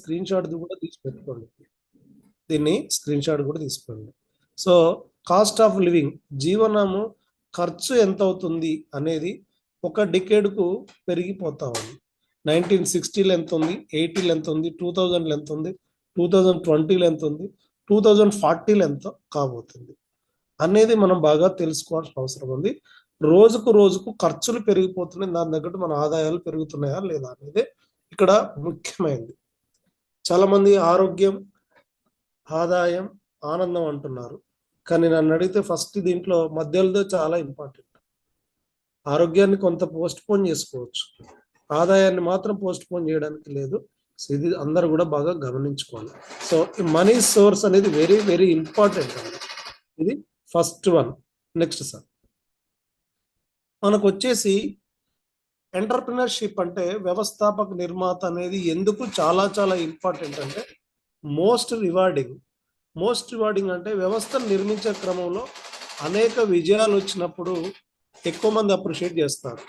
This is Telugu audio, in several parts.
స్క్రీన్ షాట్ కూడా తీసి పెట్టుకోండి. దీన్ని స్క్రీన్ షాట్ కూడా తీసుకోండి. సో కాస్ట్ ఆఫ్ లివింగ్, జీవనము ఖర్చు ఎంత అవుతుంది అనేది ఒక డికేడ్కు పెరిగిపోతా ఉంది. 1960లో ఎంత ఉంది, 80లో ఎంత ఉంది, 2000లో ఎంత ఉంది, 2020లో ఎంత ఉంది, 2040లో ఎంత కాబోతుంది అనేది మనం బాగా తెలుసుకోవాల్సిన అవసరం ఉంది. రోజుకు రోజుకు ఖర్చులు పెరిగిపోతున్నాయి, దాని తగ్గట్టు మన ఆదాయాలు పెరుగుతున్నాయా లేదా అనేది ఇక్కడ ముఖ్యమైనది. చాలా మంది ఆరోగ్యం, ఆదాయం, ఆనందం అంటున్నారు, కానీ నన్ను అడిగితే ఫస్ట్ దీంట్లో మధ్యలో చాలా ఇంపార్టెంట్. ఆరోగ్యాన్ని కొంత పోస్ట్ పోన్ చేసుకోవచ్చు, ఆదాయాన్ని మాత్రం పోస్ట్ పోన్ చేయడానికి లేదు. సో ఇది అందరూ కూడా బాగా గమనించుకోవాలి. సో మనీ సోర్స్ అనేది వెరీ వెరీ ఇంపార్టెంట్ అండి. ఇది ఫస్ట్ వన్. నెక్స్ట్ సార్, మనకు వచ్చేసి ఎంటర్ప్రినర్షిప్ అంటే వ్యవస్థాపక నిర్మాత అనేది ఎందుకు చాలా చాలా ఇంపార్టెంట్ అంటే మోస్ట్ రివార్డింగ్ అంటే వ్యవస్థను నిర్మించే క్రమంలో అనేక విజయాలు వచ్చినప్పుడు ఎక్కువ మంది అప్రిషియేట్ చేస్తారు.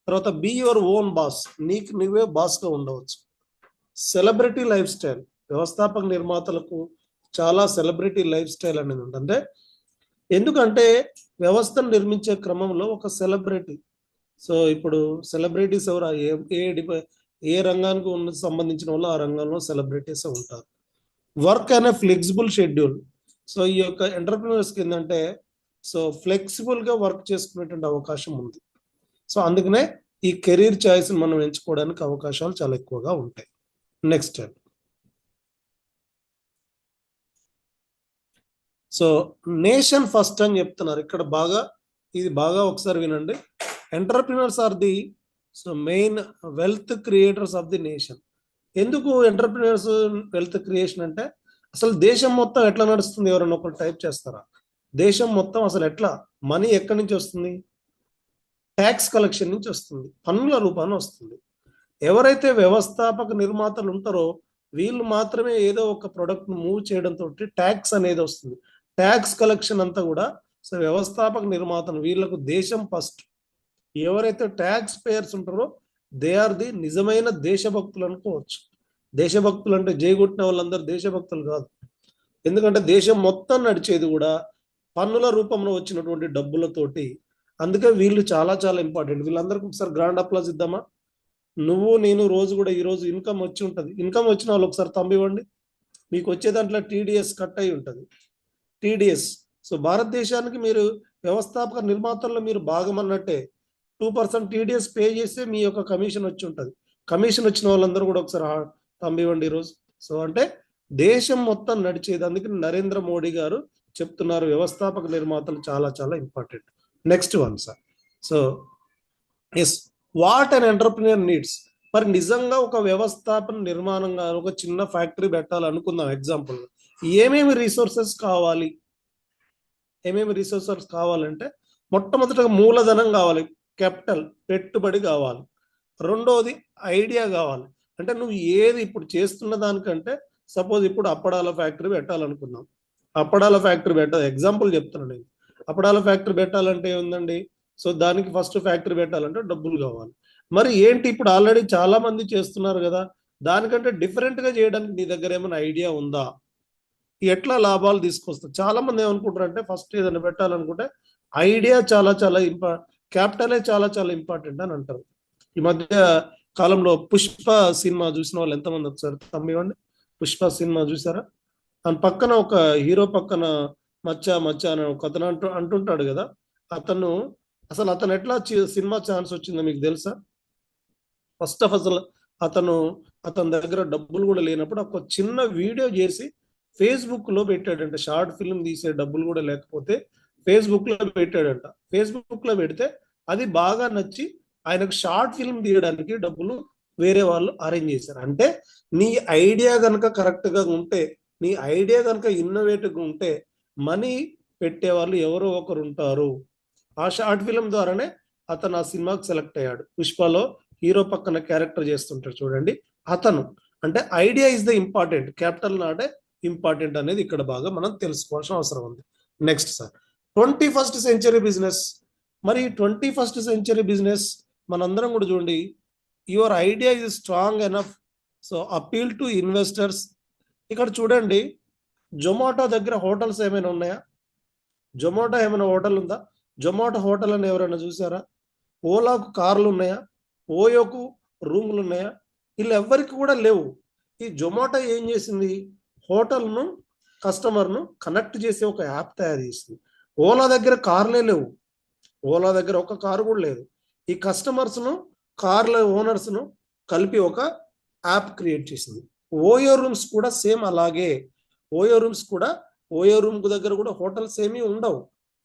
తర్వాత బీ యువర్ ఓన్ బాస్, నీకు నువ్వే బాస్గా ఉండవచ్చు. సెలబ్రిటీ లైఫ్ స్టైల్, వ్యవస్థాపక నిర్మాతలకు చాలా సెలబ్రిటీ లైఫ్ స్టైల్ అనేది ఉంది. అంటే ఎందుకంటే వ్యవస్థను నిర్మించే క్రమంలో ఒక సెలబ్రిటీ, సో ఇప్పుడు సెలబ్రిటీస్ ఎవరు, ఏ రంగానికి సంబంధించిన వాళ్ళు ఆ రంగంలో సెలబ్రిటీస్ ఉంటారు. వర్క్ అనే ఫ్లెక్సిబుల్ షెడ్యూల్, సో ఈ యొక్క ఎంటర్ప్రినర్స్కి ఏంటంటే సో ఫ్లెక్సిబుల్గా వర్క్ చేసుకునేటువంటి అవకాశం ఉంది. సో అందుకనే ఈ కెరీర్ చాయిస్ మనం ఎంచుకోవడానికి అవకాశాలు చాలా ఎక్కువగా ఉంటాయి. నెక్స్ట్, సో నేషన్ ఫస్ట్ అని చెప్తున్నారు ఇక్కడ. ఇది బాగా ఒకసారి వినండి. Entrepreneurs are the so main wealth creators of the nation. ఎందుకు ఎంటర్ప్రినర్స్ వెల్త్ క్రియేషన్ అంటే అసలు దేశం మొత్తం ఎట్లా నడుస్తుంది, ఎవరైనా ఒకరు టైప్ చేస్తారా? దేశం మొత్తం అసలు ఎట్లా, మనీ ఎక్కడి నుంచి వస్తుంది? ట్యాక్స్ కలెక్షన్ నుంచి వస్తుంది, పన్నుల రూపాన వస్తుంది. ఎవరైతే వ్యవస్థాపక నిర్మాతలు ఉంటారో వీళ్ళు మాత్రమే ఏదో ఒక ప్రొడక్ట్ మూవ్ చేయడంతో ట్యాక్స్ అనేది వస్తుంది. ట్యాక్స్ కలెక్షన్ అంతా కూడా సో వ్యవస్థాపక నిర్మాతలు, వీళ్ళకు దేశం ఫస్ట్. ఎవరైతే ట్యాక్స్ పేయర్స్ ఉంటారో దే ఆర్ ది నిజమైన దేశభక్తులు అనుకోవచ్చు. దేశభక్తులు అంటే జైగొట్టిన వాళ్ళందరూ దేశభక్తులు కాదు. ఎందుకంటే దేశం మొత్తం నడిచేది కూడా పన్నుల రూపంలో వచ్చినటువంటి డబ్బులతోటి. అందుకే వీళ్ళు చాలా చాలా ఇంపార్టెంట్. వీళ్ళందరికీ ఒకసారి గ్రాండ్ అప్లాజ్ ఇద్దామా? నువ్వు నేను రోజు కూడా ఈరోజు ఇన్కమ్ వచ్చి ఉంటుంది, ఇన్కమ్ వచ్చిన వాళ్ళు ఒకసారి తంబివ్వండి. మీకు వచ్చే దాంట్లో టీడీఎస్ కట్ అయి ఉంటుంది, టీడీఎస్. సో భారతదేశానికి మీరు వ్యవస్థాపక నిర్మాతల్లో మీరు భాగం అన్నట్టే. 2% టీడీఎస్ పే చేస్తే మీ యొక్క కమిషన్ వచ్చి ఉంటుంది. కమిషన్ వచ్చిన వాళ్ళందరూ కూడా ఒకసారి తంబివ్వండి ఈరోజు. సో అంటే దేశం మొత్తం నడిచేది. అందుకని నరేంద్ర మోడీ గారు చెప్తున్నారు వ్యవస్థాపక నిర్మాతలు చాలా చాలా important. Next one sir, so yes, what and entrepreneur needs. మరి నిజంగా ఒక వ్యవస్థాపన నిర్మాణంగా ఒక చిన్న ఫ్యాక్టరీ పెట్టాలనుకుందాం ఎగ్జాంపుల్, ఏమేమి రిసోర్సెస్ కావాలి? ఏమేమి రిసోర్సెస్ కావాలంటే మొట్టమొదటిగా మూలధనం కావాలి, క్యాపిటల్, పెట్టుబడి కావాలి. రెండోది ఐడియా కావాలి. అంటే నువ్వు ఏది ఇప్పుడు చేస్తున్న దానికంటే సపోజ్ ఇప్పుడు అప్పడాల ఫ్యాక్టరీ పెట్టాలనుకున్నాం, అప్పడాల ఫ్యాక్టరీ ఎగ్జాంపుల్ చెప్తున్నాను నేను. అప్పడాల ఫ్యాక్టరీ పెట్టాలంటే ఏముందండి, సో దానికి ఫస్ట్ ఫ్యాక్టరీ పెట్టాలంటే డబ్బులు కావాలి. మరి ఏంటి, ఇప్పుడు ఆల్రెడీ చాలా మంది చేస్తున్నారు కదా, దానికంటే డిఫరెంట్గా చేయడానికి నీ దగ్గర ఏమైనా ఐడియా ఉందా? ఎట్లా లాభాలు తీసుకొస్తారు? చాలా మంది ఏమనుకుంటారు అంటే ఫస్ట్ ఏదైనా పెట్టాలనుకుంటే ఐడియా చాలా చాలా క్యాపిటలే చాలా చాలా ఇంపార్టెంట్ అని అంటారు. ఈ మధ్య కాలంలో పుష్ప సినిమా చూసిన వాళ్ళు ఎంతమంది వచ్చారు తమ్మివ్వండి? పుష్ప సినిమా చూసారా? దాని పక్కన ఒక హీరో పక్కన మచ్చ అని ఒక అతను అంటుంటాడు కదా, అతను ఎట్లా సినిమా ఛాన్స్ వచ్చిందో మీకు తెలుసా? ఫస్ట్ ఆఫ్ అసలు అతని దగ్గర డబ్బులు కూడా లేనప్పుడు ఒక చిన్న వీడియో చేసి ఫేస్బుక్ లో పెట్టాడంట. షార్ట్ ఫిల్మ్ తీసే డబ్బులు కూడా లేకపోతే ఫేస్బుక్ లో పెట్టాడంట. ఫేస్బుక్ లో పెడితే అది బాగా నచ్చి ఆయనకు షార్ట్ ఫిల్మ్ తీయడానికి డబ్బులు వేరే వాళ్ళు అరేంజ్ చేశారు. అంటే నీ ఐడియా కనుక కరెక్ట్ గా ఉంటే, నీ ఐడియా కనుక ఇన్నోవేటివ్ గా ఉంటే మనీ పెట్టే వాళ్ళు ఎవరో ఒకరు ఉంటారు. ఆ షార్ట్ ఫిల్మ్ ద్వారానే అతను ఆ సినిమాకి సెలెక్ట్ అయ్యాడు. పుష్పలో హీరో పక్కన క్యారెక్టర్ చేస్తుంటాడు చూడండి, అతను. అంటే idea is the important, capital నాటే ఇంపార్టెంట్ అనేది ఇక్కడ బాగా మనం తెలుసుకోవాల్సిన అవసరం ఉంది. Next sir, 21st century business. మరి 21st సెంచరీ బిజినెస్ మనందరం కూడా చూడండి, your idea is strong enough so appeal to investors. ఇక్కడ చూడండి, జొమాటో దగ్గర హోటల్స్ ఏమైనా ఉన్నాయా? జొమాటో ఏమైనా హోటల్ ఉందా? జొమాటో హోటల్ అని ఎవరైనా చూసారా? ఓలాకు కార్లు ఉన్నాయా? ఓయోకు రూములు ఉన్నాయా? వీళ్ళు ఎవ్వరికి కూడా లేవు. ఈ జొమాటో ఏం చేసింది? హోటల్ను కస్టమర్ను కనెక్ట్ చేసే ఒక యాప్ తయారు చేసింది. ఓలా దగ్గర కార్లే లేవు. ఓలా దగ్గర ఒక కారు కూడా లేదు. ఈ కస్టమర్స్ను, కార్ల ఓనర్స్ను కలిపి ఒక యాప్ క్రియేట్ చేసింది. ఓయో రూమ్స్ కూడా సేమ్ అలాగే. ఓయో రూమ్స్ కూడా, ఓయో రూమ్ దగ్గర కూడా హోటల్స్ ఏమీ ఉండవు.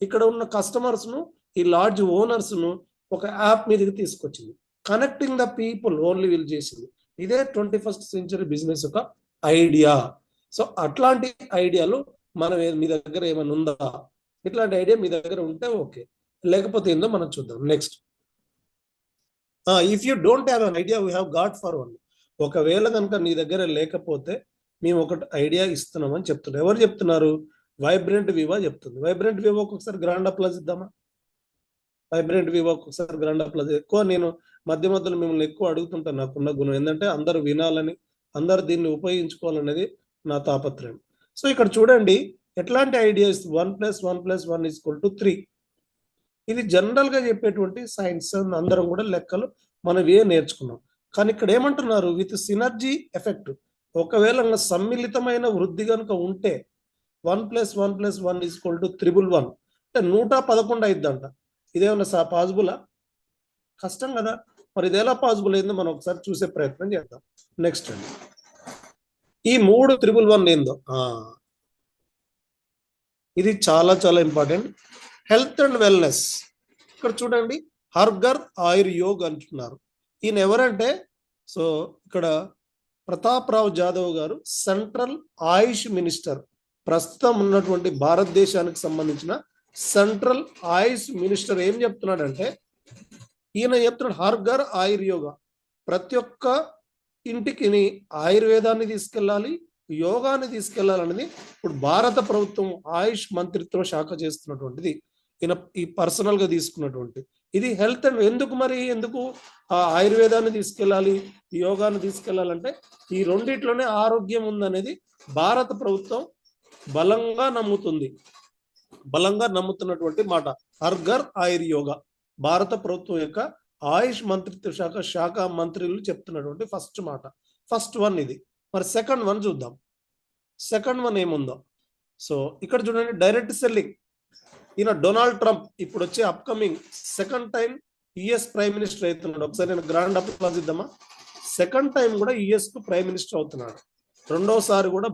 ఇక్కడ ఉన్న కస్టమర్స్ను, ఈ లాడ్జ్ ఓనర్స్ను ఒక యాప్ మీదకి తీసుకొచ్చింది. కనెక్టింగ్ ద పీపుల్ ఓన్లీ వీళ్ళు చేసింది. ఇదే 21st సెంచరీ బిజినెస్ యొక్క ఐడియా. సో అట్లాంటి ఐడియాలు మీ దగ్గర ఏమైనా ఉందా? ఇట్లాంటి ఐడియా మీ దగ్గర ఉంటే ఓకే, లేకపోతే ఏందో మనం చూద్దాం. Next, if you don't have an idea we have got for one. ఒకవేళ కనుక నీ దగ్గర లేకపోతే మేము ఒక ఐడియా ఇస్తున్నామని చెప్తున్నారు. ఎవరు చెప్తున్నారు? వైబ్రెంట్ వివా చెప్తుంది. వైబ్రెంట్ వివో ఒకసారి గ్రాండ్ అప్లాజ్ ఇద్దామా? వైబ్రెంట్ వివో ఒకసారి గ్రాండ్ అప్లాజ్. ఎక్కువ నేను మధ్య మధ్యలో మిమ్మల్ని ఎక్కువ అడుగుతుంటాను. నాకున్న గుణం ఏంటంటే అందరూ వినాలని, అందరు దీన్ని ఉపయోగించుకోవాలనేది నా తాపత్రయం. సో ఇక్కడ చూడండి, ఎట్లాంటి ఐడియాస్ 1 + 1 + 1 = 3. ఇది జనరల్ గా చెప్పేటువంటి సైన్స్. అందరం కూడా లెక్కలు మనం నేర్చుకున్నాం. కానీ ఇక్కడ ఏమంటున్నారు? With synergy effect. ఒకవేళ సమ్మిళితమైన వృద్ధి కనుక ఉంటే 1 + 1 + 1 = 111. అంటే 111 అయిద్దంట. ఇదేమన్నా పాసిబులా? కష్టం కదా. మరి ఇది ఎలా పాసిబుల్ అయిందో మనం ఒకసారి చూసే ప్రయత్నం చేద్దాం. నెక్స్ట్ అండి, ఈ 3 111 ఏందో, ఇది చాలా చాలా ఇంపార్టెంట్. Health and wellness. ఇక్కడ చూడండి, హర్ఘర్ ఆయుర్యోగ్ అంటున్నారు. ఈయన ఎవరంటే, సో ఇక్కడ ప్రతాప్ రావ్ జాదవ్ గారు సెంట్రల్ ఆయుష్ మినిస్టర్. ప్రస్తుతం ఉన్నటువంటి భారతదేశానికి సంబంధించిన సెంట్రల్ ఆయుష్ మినిస్టర్ ఏం చెప్తున్నాడంటే, ఈయన చెప్తున్నాడు హర్ఘర్ ఆయుర్యోగ. ప్రతి ఒక్క ఇంటికి ఆయుర్వేదాన్ని తీసుకెళ్ళాలి, యోగాన్ని తీసుకెళ్లాలనేది ఇప్పుడు భారత ప్రభుత్వం ఆయుష్ మంత్రిత్వ శాఖ చేస్తున్నటువంటిది. ఈయన ఈ పర్సనల్ గా తీసుకున్నటువంటి ఇది హెల్త్ అండ్ ఎందుకు ఆయుర్వేదాన్ని తీసుకెళ్ళాలి, యోగాన్ని తీసుకెళ్లాలంటే ఈ రెండిట్లోనే ఆరోగ్యం ఉందనేది భారత ప్రభుత్వం బలంగా నమ్ముతున్నటువంటి మాట. హర్ఘర్ ఆయుర్యోగ భారత ప్రభుత్వం యొక్క ఆయుష్ మంత్రిత్వ శాఖ మంత్రులు చెప్తున్నటువంటి ఫస్ట్ మాట. ఫస్ట్ వన్ ఇది. మరి సెకండ్ వన్ చూద్దాం. సెకండ్ వన్ ఏముందో. సో ఇక్కడ చూడండి, డైరెక్ట్ సెల్లింగ్. ఈయన డొనాల్డ్ ట్రంప్ ఇప్పుడు వచ్చే upcoming second time US prime minister అవుతున్నాడు. ఒకసారి నేను గ్రాండ్ అప్లాజ్ ఇద్దామా? సెకండ్ టైం కూడా యుఎస్ కు ప్రైమ్ మినిస్టర్ అవుతున్నాడు. రెండోసారి కూడా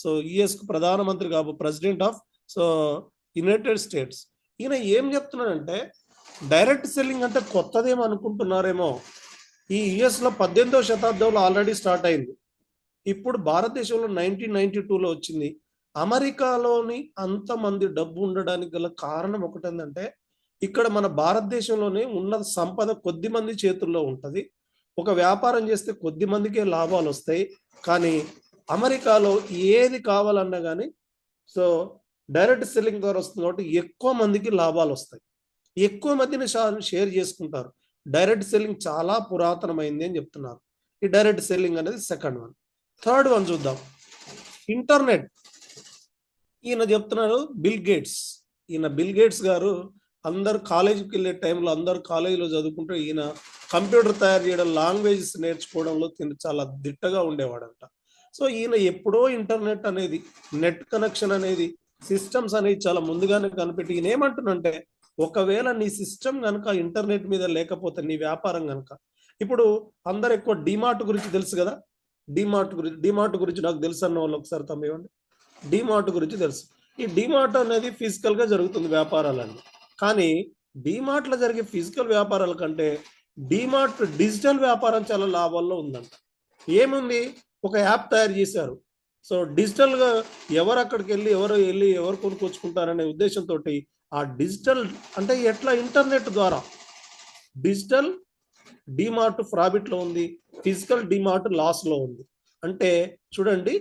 సో యుఎస్ కు ప్రధానమంత్రి ప్రెసిడెంట్ ఆఫ్ యునైటెడ్ స్టేట్స్. ఈయన ఏం చెప్తున్నాడంటే, డైరెక్ట్ సెల్లింగ్ అంటే కొత్తదేమో అనుకుంటున్నారేమో. ఈ యుఎస్ లో 18వ శతాబ్దంలో ఆల్రెడీ స్టార్ట్ అయింది. ఇప్పుడు భారతదేశంలో 1992లో వచ్చింది. అమెరికాలోని అంతమంది డబ్బు ఉండడానికి గల కారణం ఒకటేంటంటే, ఇక్కడ మన భారతదేశంలోనే ఉన్న సంపద కొద్ది మంది చేతుల్లో ఉంటది. ఒక వ్యాపారం చేస్తే కొద్ది మందికే లాభాలు వస్తాయి. కానీ అమెరికాలో ఏది కావాలన్నా కానీ సో డైరెక్ట్ సెల్లింగ్ ద్వారా వస్తుంది కాబట్టి ఎక్కువ మందికి లాభాలు వస్తాయి, ఎక్కువ మందిని షేర్ చేసుకుంటారు. డైరెక్ట్ సెల్లింగ్ చాలా పురాతనమైంది అని చెప్తున్నారు. ఈ డైరెక్ట్ సెల్లింగ్ అనేది సెకండ్ వన్. థర్డ్ వన్ చూద్దాం, ఇంటర్నెట్. ఈయన చెప్తున్నారు బిల్ గేట్స్. ఈయన బిల్ గేట్స్ గారు అందరు కాలేజీకి వెళ్ళే టైంలో అందరు కాలేజీలో చదువుకుంటూ ఈయన కంప్యూటర్ తయారు చేయడం, లాంగ్వేజెస్ నేర్చుకోవడంలో చాలా దిట్టగా ఉండేవాడంట. సో ఈయన ఎప్పుడో ఇంటర్నెట్ అనేది, నెట్ కనెక్షన్ అనేది, సిస్టమ్స్ అనేది చాలా ముందుగానే కనిపెట్టి ఈయన ఏమంటున్నంటే, ఒకవేళ నీ సిస్టమ్ కనుక ఇంటర్నెట్ మీద లేకపోతే నీ వ్యాపారం కనుక, ఇప్పుడు అందరు ఎక్కువ డిమార్ట్ గురించి తెలుసు కదా, డిమార్ట్ గురించి నాకు తెలుసు అన్న వాళ్ళు ఒకసారి తమ్మివ్వండి. డిమార్ట్ గురించి తెలుసు. ఈ డిమార్ట్ అనేది ఫిజికల్ గా జరుగుతుంది వ్యాపారాలన్నీ. కానీ డిమార్ట్ లో జరిగే ఫిజికల్ వ్యాపారాల కంటే డిమార్ట్ డిజిటల్ వ్యాపారం చాలా లాభాల్లో ఉందంట. ఏముంది, ఒక యాప్ తయారు చేశారు. సో డిజిటల్ గా ఎవరు అక్కడికి వెళ్ళి ఎవరు కొనుక్కొచ్చుకుంటారనే ఉద్దేశంతో ఆ డిజిటల్ అంటే ఎట్లా ఇంటర్నెట్ ద్వారా డిజిటల్ డిమార్ట్ ప్రాఫిట్ లో ఉంది, ఫిజికల్ డిమార్ట్ లాస్ లో ఉంది. అంటే చూడండి,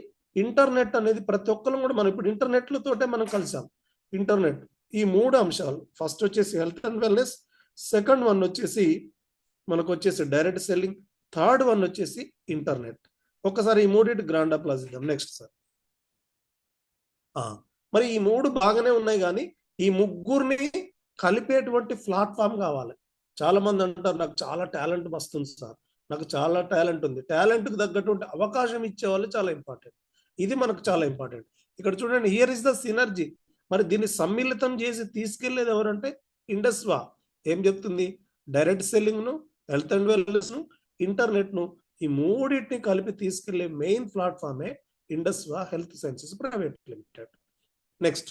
ఇంటర్నెట్ అనేది ప్రతి ఒక్కరు కూడా మనం ఇప్పుడు ఇంటర్నెట్లతోటే మనం కలిసాం. ఇంటర్నెట్ ఈ మూడు అంశాలు, ఫస్ట్ వచ్చేసి health and wellness, second one వచ్చేసి మనకు వచ్చేసి డైరెక్ట్ సెల్లింగ్, థర్డ్ వన్ వచ్చేసి ఇంటర్నెట్. ఒక్కసారి ఈ మూడింటి గ్రాండ్ అప్లాజ్ ఇద్దాం. Next sir. మరి ఈ మూడు బాగానే ఉన్నాయి కానీ ఈ ముగ్గురిని కలిపేటువంటి ప్లాట్ఫామ్ కావాలి. చాలా మంది అంటారు నాకు చాలా టాలెంట్ వస్తుంది సార్, నాకు చాలా టాలెంట్ ఉంది. టాలెంట్కి తగ్గటువంటి అవకాశం ఇచ్చేవాళ్ళు చాలా ఇంపార్టెంట్. ఇది మనకు చాలా ఇంపార్టెంట్. ఇక్కడ చూడండి, హియర్ ఇస్ ద సినర్జీ. మరి దీన్ని సమ్మిళితం చేసి తీసుకెళ్లేది ఎవరంటే ఇండస్వా. ఏం చెప్తుంది? డైరెక్ట్ సెల్లింగ్ ను, హెల్త్ అండ్ వెల్నెస్ ను, ఇంటర్నెట్ ను, ఈ మూడింటిని కలిపి తీసుకెళ్లే మెయిన్ ప్లాట్ఫామే ఇండస్వా health sciences private limited. Next,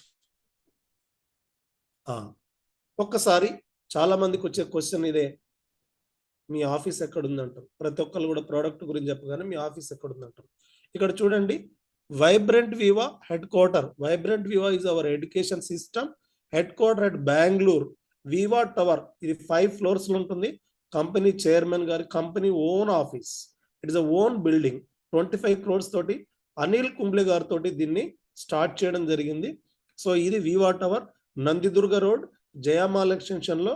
ఒక్కసారి చాలా మందికి వచ్చే క్వశ్చన్ ఇదే, మీ ఆఫీస్ ఎక్కడ ఉందంటారు. ప్రతి ఒక్కరు కూడా ప్రోడక్ట్ గురించి చెప్పగానే మీ ఆఫీస్ ఎక్కడ ఉందంటారు. ఇక్కడ చూడండి, vibrant Viva headquarter. Vibrant Viva is our education system. Headquarter at Bengaluru. Viva tower, ఇది 5 floors లో ఉంటుంది. కంపెనీ చైర్మన్ గారి company own office. It is a own building. 25 crores తోటి అనిల్ కుంబ్లే గారితో దీన్ని స్టార్ట్ చేయడం జరిగింది. సో ఇది వివా టవర్, నందిదుర్గ రోడ్, జయమాల ఎక్స్టెన్షన్ లో,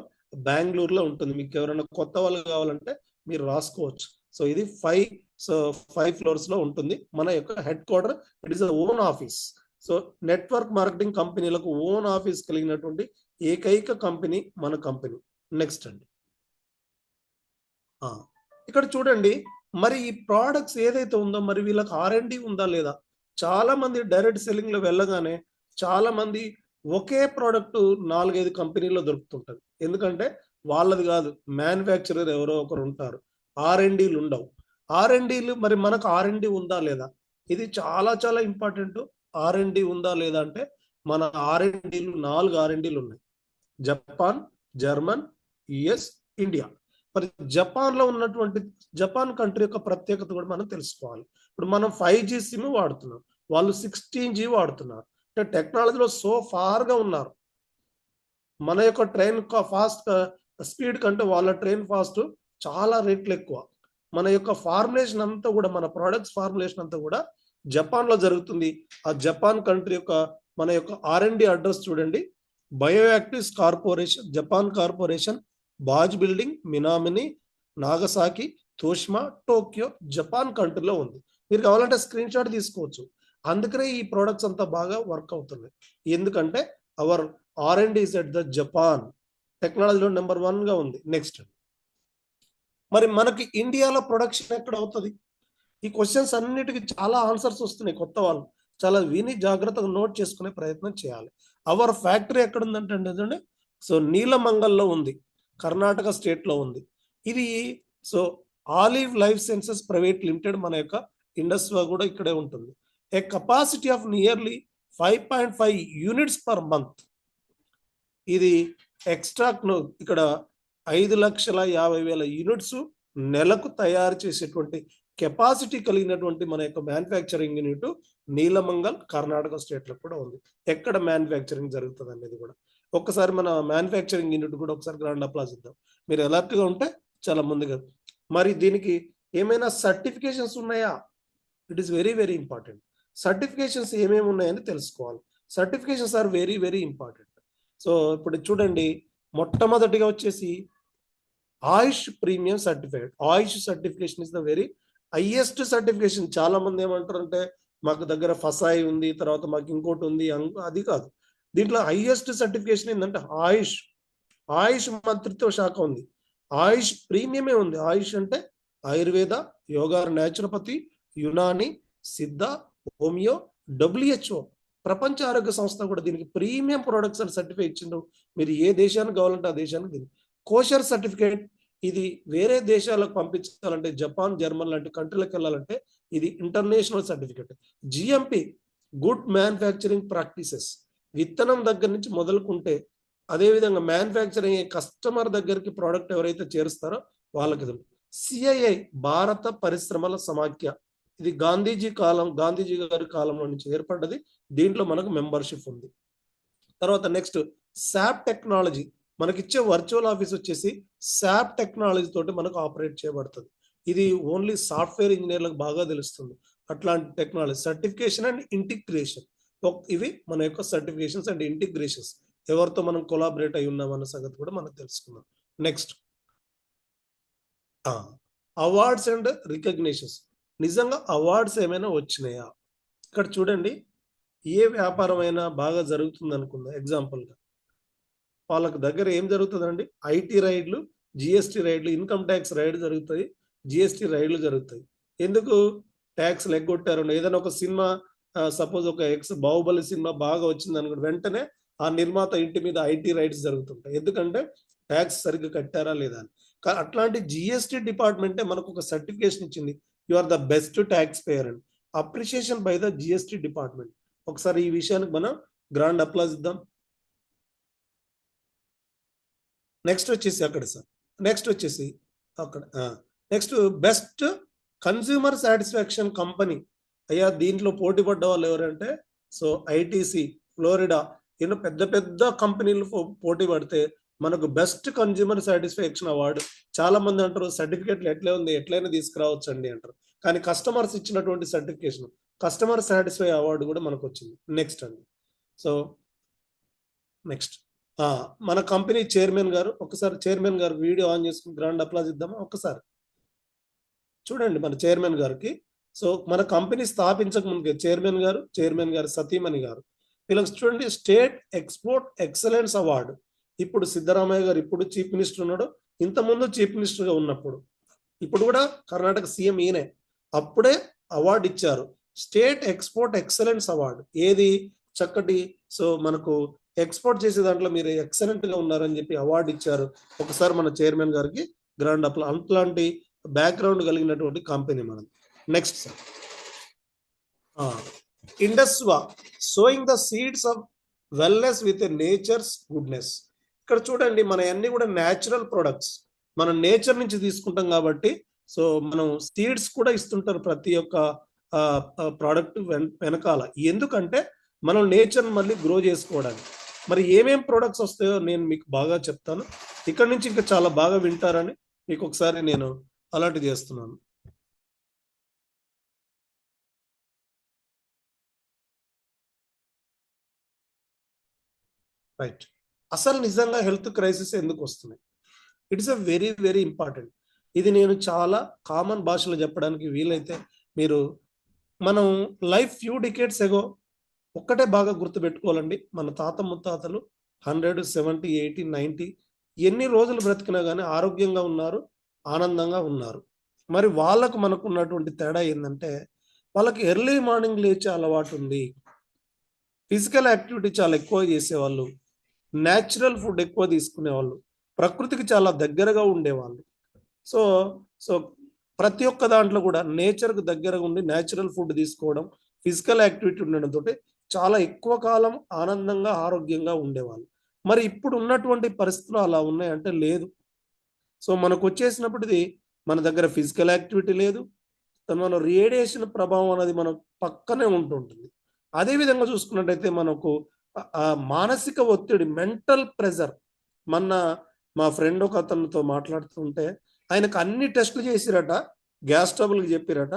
బెంగళూరులో ఉంటుంది. మీకు ఎవరైనా కొత్త వాళ్ళు కావాలంటే మీరు రాసుకోవచ్చు. సో ఇది 5 floors లో ఉంటుంది మన యొక్క head quarter. It is own office. So network marketing కంపెనీలకు ఓన్ ఆఫీస్ కలిగినటువంటి ఏకైక కంపెనీ మన కంపెనీ. నెక్స్ట్ అండి, ఇక్కడ చూడండి, మరి ఈ ప్రోడక్ట్స్ ఏదైతే ఉందో మరి వీళ్ళకి R&D ఉందా లేదా? చాలా మంది డైరెక్ట్ సెల్లింగ్ లో వెళ్ళగానే చాలా మంది ఒకే ప్రోడక్ట్ 4-5 కంపెనీల్లో దొరుకుతుంటది. ఎందుకంటే వాళ్ళది కాదు, మ్యానుఫ్యాక్చరర్ ఎవరో ఒకరు ఉంటారు. R&Dలు ఉండవు. R&Dలు మరి మనకు R&D ఉందా లేదా? ఇది చాలా చాలా ఇంపార్టెంట్. R&D ఉందా లేదా అంటే మన R&Dలు 4 R&Dలు ఉన్నాయి. Japan, German, US, India. మరి జపాన్ లో ఉన్నటువంటి జపాన్ కంట్రీ యొక్క ప్రత్యేకత కూడా మనం తెలుసుకోవాలి. ఇప్పుడు మనం 5G సిమ్ వాడుతున్నాం, వాళ్ళు 16G వాడుతున్నారు. అంటే టెక్నాలజీలో సో ఫార్ గా ఉన్నారు. మన యొక్క ట్రైన్ ఫాస్ట్ స్పీడ్ కంటే వాళ్ళ ట్రైన్ ఫాస్ట్ చాలా రేట్లు ఎక్కువ. మన యొక్క ఫార్ములేషన్ అంతా కూడా, మన ప్రొడక్ట్స్ ఫార్ములేషన్ అంతా కూడా జపాన్ లో జరుగుతుంది. ఆ జపాన్ కంట్రీ యొక్క మన యొక్క R&D అడ్రస్ చూడండి, బయోయాక్టివ్స్ కార్పొరేషన్, జపాన్ కార్పొరేషన్, బాజ్ బిల్డింగ్, మినామిని, నాగసాకి, తోషిమా, టోక్యో, జపాన్ కంట్రీలో ఉంది. మీరు కావాలంటే స్క్రీన్ షాట్ తీసుకోవచ్చు. అందుకనే ఈ ప్రొడక్ట్స్ అంతా బాగా వర్క్ అవుతున్నాయి. ఎందుకంటే our R&D is at the Japan. టెక్నాలజీలో నెంబర్ 1 గా ఉంది. నెక్స్ట్, మరి మనకి ఇండియాలో ప్రొడక్షన్ ఎక్కడ అవుతుంది? ఈ క్వశ్చన్స్ అన్నిటికీ చాలా ఆన్సర్స్ వస్తున్నాయి. కొత్త వాళ్ళు చాలా విని జాగ్రత్తగా నోట్ చేసుకునే ప్రయత్నం చేయాలి. అవర్ ఫ్యాక్టరీ ఎక్కడ ఉందంటే సో నీలమంగల్లో ఉంది, కర్ణాటక స్టేట్ లో ఉంది. ఇది so olive life sciences private limited, మన యొక్క ఇండస్ట్రీ కూడా ఇక్కడే ఉంటుంది. A capacity of nearly 5.5 units per month. ఇది ఎక్స్ట్రాక్ట్ ఇక్కడ 5,50,000 యూనిట్స్ నెలకు తయారు చేసేటువంటి కెపాసిటీ కలిగినటువంటి మన యొక్క మ్యానుఫ్యాక్చరింగ్ యూనిట్ నీలమంగల్ కర్ణాటక స్టేట్ లో కూడా ఉంది. ఎక్కడ మ్యానుఫ్యాక్చరింగ్ జరుగుతుంది అనేది కూడా ఒక్కసారి మన మ్యానుఫ్యాక్చరింగ్ యూనిట్ కూడా ఒకసారి గ్రాండ్ అప్లాజ్ ఇద్దాం. మీరు అలర్ట్ గా ఉంటే చాలా ముందుగా. మరి దీనికి ఏమైనా సర్టిఫికేషన్స్ ఉన్నాయా? It is very very important. Certifications ఏమేమి ఉన్నాయని తెలుసుకోవాలి. Certifications are very very important. So ఇప్పుడు చూడండి, మొట్టమొదటిగా వచ్చేసి AYUSH premium certified. AYUSH certification is the very highest certification. చాలా మంది ఏమంటారంటే మాకు దగ్గర ఫసాయి ఉంది, తర్వాత మాకు ఇంకోటి ఉంది, అది కాదు. దీంట్లో హైయెస్ట్ సర్టిఫికేషన్ ఏంటంటే ఆయుష్. ఆయుష్ మంత్రిత్వ శాఖ ఉంది. ఆయుష్ ప్రీమియమే ఉంది. ఆయుష్ అంటే ఆయుర్వేద, యోగా, న్యాచురోపతి, యునాని, సిద్ధ, హోమియో, WHO, ప్రపంచ ఆరోగ్య సంస్థ కూడా దీనికి ప్రీమియం ప్రొడక్ట్స్ అని సర్టిఫై ఇచ్చిండు. మీరు ఏ దేశానికి కావాలంటే ఆ దేశానికి దీన్ని. కోషర్ సర్టిఫికేట్, ఇది వేరే దేశాలకు పంపించాలంటే జపాన్, జర్మన్ లాంటి కంట్రీలకు వెళ్ళాలంటే ఇది international certificate. GMP, good manufacturing practices, విత్తనం దగ్గర నుంచి మొదలుకుంటే అదేవిధంగా మ్యానుఫ్యాక్చరింగ్ కస్టమర్ దగ్గరికి ప్రోడక్ట్ ఎవరైతే చేరుస్తారో వాళ్ళకి. CII, భారత పరిశ్రమల సమాఖ్య, ఇది గాంధీజీ గారి కాలంలో నుంచి ఏర్పడ్డది. దీంట్లో మనకు మెంబర్షిప్ ఉంది. తర్వాత నెక్స్ట్ SAP టెక్నాలజీ, మనకిచ్చే వర్చువల్ ఆఫీస్ వచ్చేసి SAP టెక్నాలజీ తోటి మనకు ఆపరేట్ చేయబడుతుంది. ఇది ఓన్లీ సాఫ్ట్వేర్ ఇంజనీర్లకు బాగా తెలుస్తుంది. అట్లాంటి టెక్నాలజీ సర్టిఫికేషన్ అండ్ ఇంటిగ్రేషన్, ఇవి మన యొక్క సర్టిఫికేషన్స్ అండ్ ఇంటిగ్రేషన్స్. ఎవరితో మనం కొలాబరేట్ అయి ఉన్నామన్న సంగతి కూడా మనం తెలుసుకుందాం. Next, awards and recognitions. నిజంగా అవార్డ్స్ ఏమైనా వచ్చినాయా? ఇక్కడ చూడండి, ఏ వ్యాపారం అయినా బాగా జరుగుతుంది అనుకుందాం ఎగ్జాంపుల్గా, వాళ్ళకి దగ్గర ఏం జరుగుతుందండి? ఐటీ రైడ్లు, జిఎస్టీ రైడ్లు, ఇన్కమ్ ట్యాక్స్ రైడ్ జరుగుతాయి, జిఎస్టీ రైడ్లు జరుగుతాయి. ఎందుకు? ట్యాక్స్లు ఎగ్గొట్టారు. ఏదైనా ఒక సినిమా సపోజ్ ఒక బాహుబలి సినిమా బాగా వచ్చింది అనుకోండి, వెంటనే ఆ నిర్మాత ఇంటి మీద ఐటీ రైడ్స్ జరుగుతుంటాయి. ఎందుకంటే ట్యాక్స్ సరిగ్గా కట్టారా లేదా అని. అట్లాంటి జిఎస్టీ డిపార్ట్మెంటే మనకు ఒక సర్టిఫికేషన్ ఇచ్చింది, you are the best taxpayer అని. Appreciation by the GST department. ఒకసారి ఈ విషయానికి మనం గ్రాండ్ అప్లాజ్ ఇద్దాం. నెక్స్ట్ వచ్చేసి అక్కడ సార్, నెక్స్ట్ వచ్చేసి అక్కడ next best consumer satisfaction company. అయ్యా దీంట్లో పోటీ పడ్డ వాళ్ళు ఎవరంటే, సో ఐటీసీ, ఫ్లోరిడా, ఎన్నో పెద్ద పెద్ద కంపెనీలు పోటీ పడితే మనకు బెస్ట్ కన్స్యూమర్ సాటిస్ఫాక్షన్ అవార్డు. చాలా మంది అంటారు సర్టిఫికేట్లు ఎట్లే ఉంది, ఎట్లయినా తీసుకురావచ్చు అండి అంటారు. కానీ కస్టమర్స్ ఇచ్చినటువంటి సర్టిఫికేషన్, కస్టమర్ సాటిస్ఫై అవార్డు కూడా మనకు వచ్చింది. నెక్స్ట్ అండి, సో నెక్స్ట్ మన కంపెనీ చైర్మన్ గారు, ఒకసారి చైర్మన్ గారు వీడియో ఆన్ చేసుకుని గ్రాండ్ అప్లాజ్ ఇద్దామా? ఒకసారి చూడండి మన చైర్మన్ గారికి. సో మన కంపెనీ స్థాపించక ముందుకే చైర్మన్ గారు సతీమణి గారు, వీళ్ళకి చూడండి స్టేట్ ఎక్స్పోర్ట్ ఎక్సలెన్స్ అవార్డు. ఇప్పుడు సిద్ధరామయ్య గారు ఇప్పుడు చీఫ్ మినిస్టర్ ఉన్నాడు, ఇంతకుముందు చీఫ్ మినిస్టర్గా ఉన్నప్పుడు, ఇప్పుడు కూడా కర్ణాటక సీఎం ఈయనే, అప్పుడే అవార్డు ఇచ్చారు, స్టేట్ ఎక్స్పోర్ట్ ఎక్సలెన్స్ అవార్డు. ఏది చక్కటి, సో మనకు ఎక్స్పోర్ట్ చేసే దాంట్లో మీరు ఎక్సలెంట్ గా ఉన్నారని చెప్పి అవార్డు ఇచ్చారు. ఒకసారి మన చైర్మన్ గారికి గ్రాండ్ అప్లాజ్. అట్లాంటి బ్యాక్గ్రౌండ్ కలిగినటువంటి కంపెనీ మనం. నెక్స్ట్ సార్, ఇండస్వా sowing the seeds of wellness with nature's goodness. ఇక్కడ చూడండి మన అన్ని కూడా న్యాచురల్ ప్రొడక్ట్స్, మనం నేచర్ నుంచి తీసుకుంటాం కాబట్టి, సో మనం సీడ్స్ కూడా ఇస్తుంటారు ప్రతి ఒక్క ప్రోడక్ట్ వెనకాల. ఎందుకంటే మనం నేచర్ మళ్ళీ గ్రో చేసుకోవడానికి. మరి ఏమేం ప్రొడక్ట్స్ వస్తాయో నేను మీకు బాగా చెప్తాను, ఇక్కడ నుంచి ఇంకా చాలా బాగా వింటారని మీకు ఒకసారి నేను అలర్ట్ చేస్తున్నాను. రైట్, అసలు నిజంగా హెల్త్ క్రైసిస్ ఎందుకు వస్తున్నాయి? It's a very very important. ఇది నేను చాలా కామన్ భాషలో చెప్పడానికి వీలైతే, మీరు మనం లైఫ్ ఫ్యూ డికేట్స్ ఎగో ఒక్కటే బాగా గుర్తుపెట్టుకోవాలండి, మన తాత ముత్తాతలు 100, 70, 80, 90 ఎన్ని రోజులు బ్రతికినా కానీ ఆరోగ్యంగా ఉన్నారు, ఆనందంగా ఉన్నారు. మరి వాళ్ళకు మనకు ఉన్నటువంటి తేడా ఏంటంటే, వాళ్ళకి ఎర్లీ మార్నింగ్ లేచే అలవాటు ఉంది, ఫిజికల్ యాక్టివిటీ చాలా ఎక్కువ చేసేవాళ్ళు, న్యాచురల్ ఫుడ్ ఎక్కువ తీసుకునేవాళ్ళు, ప్రకృతికి చాలా దగ్గరగా ఉండేవాళ్ళు. సో సో ప్రతి ఒక్క దాంట్లో కూడా నేచర్కు దగ్గరగా ఉండి న్యాచురల్ ఫుడ్ తీసుకోవడం, ఫిజికల్ యాక్టివిటీ ఉండడంతో చాలా ఎక్కువ కాలం ఆనందంగా ఆరోగ్యంగా ఉండేవాళ్ళు. మరి ఇప్పుడు ఉన్నటువంటి పరిస్థితులు అలా ఉన్నాయంటే లేదు. సో మనకు వచ్చేసినప్పుడు ఇది మన దగ్గర ఫిజికల్ యాక్టివిటీ లేదు, మన రేడియేషన్ ప్రభావం అనేది మన పక్కనే ఉంటుంటుంది. అదేవిధంగా చూసుకున్నట్టయితే మనకు మానసిక ఒత్తిడి, మెంటల్ ప్రెజర్. మా ఫ్రెండ్ ఒక అతనితో మాట్లాడుతుంటే ఆయనకు అన్ని టెస్టులు చేసిరట, గ్యాస్ ట్రబుల్కి చెప్పిరట,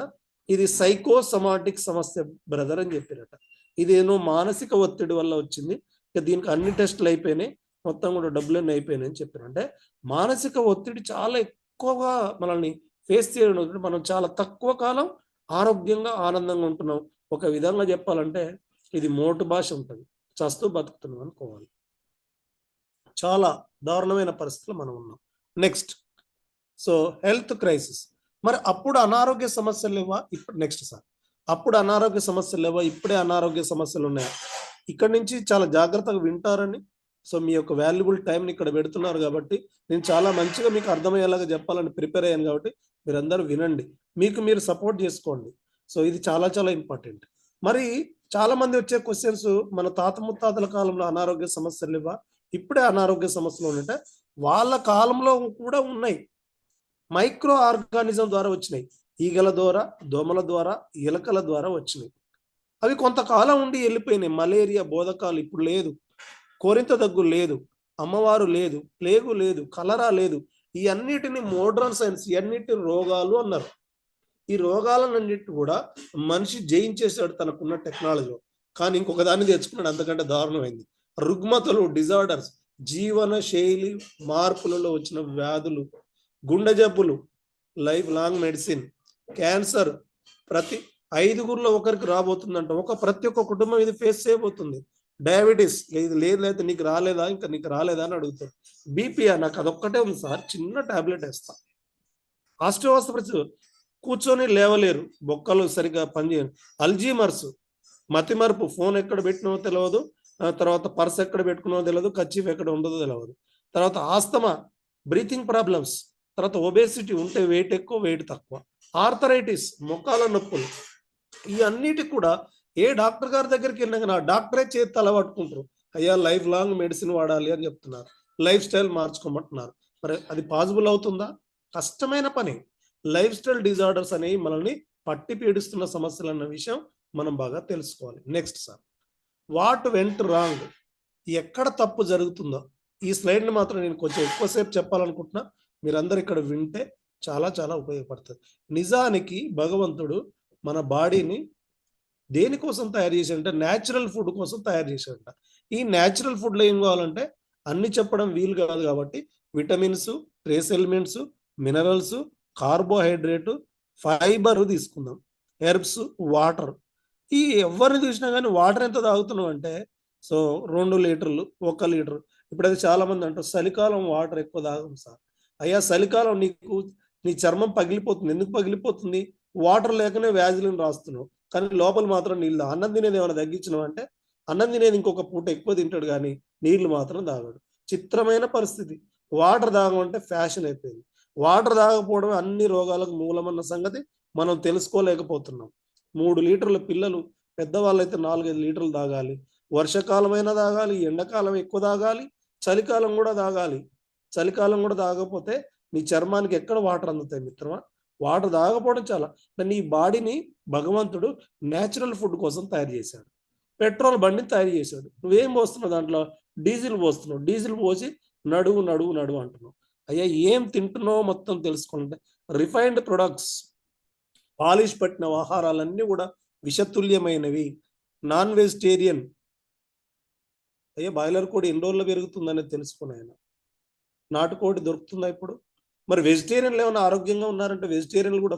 ఇది సైకోసమాటిక్ సమస్య బ్రదర్ అని చెప్పిరట. ఇదేనో మానసిక ఒత్తిడి వల్ల వచ్చింది, దీనికి అన్ని టెస్టులు అయిపోయినాయి, మొత్తం కూడా డబ్బులన్నీ అయిపోయినాయి అని చెప్పారు. అంటే మానసిక ఒత్తిడి చాలా ఎక్కువగా మనల్ని ఫేస్ చేయడం, మనం చాలా తక్కువ కాలం ఆరోగ్యంగా ఆనందంగా ఉంటున్నాం. ఒక విధంగా చెప్పాలంటే ఇది మోటు భాష ఉంటుంది, చస్తూ బతుకుతున్నాం అనుకోవాలి. చాలా దారుణమైన పరిస్థితులు మనం ఉన్నాం. Next, so health crisis. మరి అప్పుడు అనారోగ్య సమస్యలు లేవా? ఇప్పుడు నెక్స్ట్ సార్, అప్పుడు అనారోగ్య సమస్యలు లేవా? ఇప్పుడే అనారోగ్య సమస్యలు ఉన్నాయా? ఇక్కడ నుంచి చాలా జాగ్రత్తగా వింటారని, సో మీ యొక్క వాల్యుబుల్ టైంని ఇక్కడ పెడుతున్నారు కాబట్టి నేను చాలా మంచిగా మీకు అర్థమయ్యేలాగా చెప్పాలని ప్రిపేర్ అయ్యాను కాబట్టి మీరందరూ వినండి, మీకు మీరు సపోర్ట్ చేసుకోండి. సో ఇది చాలా చాలా ఇంపార్టెంట్. మరి చాలా మంది వచ్చే క్వశ్చన్స్, మన తాత ముత్తాతల కాలంలో అనారోగ్య సమస్యలు లేవా? ఇప్పుడే అనారోగ్య సమస్యలు ఉన్నట్టే? వాళ్ళ కాలంలో కూడా ఉన్నాయి, మైక్రో ఆర్గానిజం ద్వారా వచ్చినాయి, ఈగల ద్వారా, దోమల ద్వారా, ఎలకల ద్వారా వచ్చినాయి. అవి కొంతకాలం ఉండి వెళ్ళిపోయినాయి. మలేరియా, బోధకాలు ఇప్పుడు లేదు, కోరింత దగ్గు లేదు, అమ్మవారు లేదు, ప్లేగు లేదు, కలరా లేదు. ఈ అన్నిటిని మోడ్రన్ సైన్స్, ఇవన్నిటి రోగాలు అన్నారు. ఈ రోగాలన్నిటి కూడా మనిషి జయించేసాడు తనకున్న టెక్నాలజీలో. కానీ ఇంకొక దాన్ని తెచ్చుకున్నాడు అంతకంటే దారుణమైంది, రుగ్మతలు, డిజార్డర్స్, జీవన శైలి మార్పులలో వచ్చిన వ్యాధులు, గుండె జబ్బులు, లైఫ్ లాంగ్ మెడిసిన్, క్యాన్సర్, ప్రతి 5గురిలో ఒకరికి రాబోతుందంట. ప్రతి ఒక్క కుటుంబం ఇది ఫేస్ చేయబోతుంది. డయాబెటీస్ ఇది లేదు నీకు రాలేదా, ఇంకా నీకు రాలేదా అని అడుగుతారు. బీపీయా, నాకు అదొక్కటే ఉంది సార్, చిన్న టాబ్లెట్ వేస్తా. ఆస్టియోఆర్థరైటిస్, కూర్చొని లేవలేరు, బొక్కలు సరిగ్గా పనిచేయరు. అల్జీమర్స్, మతిమరుపు, ఫోన్ ఎక్కడ పెట్టినో తెలియదు, తర్వాత పర్స్ ఎక్కడ పెట్టుకున్నో తెలియదు, కర్చీఫ్ ఎక్కడ ఉండదో తెలియదు. తర్వాత ఆస్తమా, బ్రీతింగ్ ప్రాబ్లమ్స్, తర్వాత ఒబేసిటీ, ఉంటే వెయిట్ ఎక్కువ వెయిట్ తక్కువ, ఆర్థరైటిస్, మొక్కాల నొప్పులు. ఈ అన్నిటికి కూడా ఏ డాక్టర్ గారి దగ్గరికి వెళ్ళినా కానీ ఆ డాక్టరే చేతి తలపట్టుకుంటారు. అయ్యా లైఫ్ లాంగ్ మెడిసిన్ వాడాలి అని చెప్తున్నారు, లైఫ్ స్టైల్ మార్చుకోమంటున్నారు. మరి అది పాసిబుల్ అవుతుందా? కష్టమైన పని. లైఫ్ స్టైల్ డిజార్డర్స్ అనేవి మనల్ని పట్టి పీడిస్తున్న సమస్యలు అన్న విషయం మనం బాగా తెలుసుకోవాలి. Next sir, what went wrong, ఎక్కడ తప్పు జరుగుతుందో. ఈ స్లైడ్ని మాత్రం నేను కొంచెం ఎక్కువసేపు చెప్పాలనుకుంటున్నా, మీరందరూ ఇక్కడ వింటే చాలా చాలా ఉపయోగపడుతుంది. నిజానికి భగవంతుడు మన బాడీని దేనికోసం తయారు చేశాడంటే న్యాచురల్ ఫుడ్ కోసం తయారు చేశాడంట. ఈ న్యాచురల్ ఫుడ్లో ఏం కావాలంటే అన్ని చెప్పడం వీలు కాదు కాబట్టి vitamins, trace elements, minerals, carbohydrate, fibre తీసుకుందాం, హెర్బ్స్, వాటర్. ఈ ఎవరిని చూసినా కానీ వాటర్ ఎంత తాగుతున్నాం అంటే 2 లీటర్లు, 1 లీటర్. ఇప్పుడు అది చాలా మంది అంటారు చలికాలం వాటర్ ఎక్కువ తాగం సార్. అయ్యా చలికాలం నీ చర్మం పగిలిపోతుంది. ఎందుకు పగిలిపోతుంది? వాటర్ లేకనే వ్యాజిలిన్ రాస్తున్నావు, కానీ లోపల మాత్రం నీళ్ళు. అన్నం తినేది ఏమైనా తగ్గించినావు అంటే అన్నం తినేది ఇంకొక పూట ఎక్కువ తింటాడు కానీ నీళ్లు మాత్రం తాగాడు. చిత్రమైన పరిస్థితి. వాటర్ తాగమంటే ఫ్యాషన్ అయిపోయింది. వాటర్ తాగకపోవడం అన్ని రోగాలకు మూలమన్న సంగతి మనం తెలుసుకోలేకపోతున్నాం. 3 లీటర్ల పిల్లలు, పెద్దవాళ్ళు అయితే 4-5 లీటర్లు తాగాలి. వర్షాకాలం అయినా తాగాలి, ఎండాకాలం ఎక్కువ తాగాలి, చలికాలం కూడా తాగాలి. చలికాలం కూడా తాగకపోతే నీ చర్మానికి ఎక్కడ వాటర్ అందుతాయి మిత్రమా? వాటర్ తాగకపోవడం చాలా. నీ బాడీని భగవంతుడు న్యాచురల్ ఫుడ్ కోసం తయారు చేశాడు. పెట్రోల్ బండిని తయారు చేశాడు. నువ్వేం పోస్తున్నావు దాంట్లో? డీజిల్ పోస్తున్నావు. డీజిల్ పోసి నడువు నడువు నడువు అంటున్నావు. అయ్యా ఏం తింటున్నావో మొత్తం తెలుసుకుంటే రిఫైన్డ్ ప్రొడక్ట్స్, పాలిష్ పట్టిన ఆహారాలన్నీ కూడా విషతుల్యమైనవి. Non vegetarian. అయ్యా బాయిలర్ కోడి ఎన్ని రోజుల్లో పెరుగుతుందనేది తెలుసుకున్నాయన. నాటుకోడి దొరుకుతుందా ఇప్పుడు? మరి వెజిటేరియన్లు ఏమైనా ఆరోగ్యంగా ఉన్నారంటే వెజిటేరియన్లు కూడా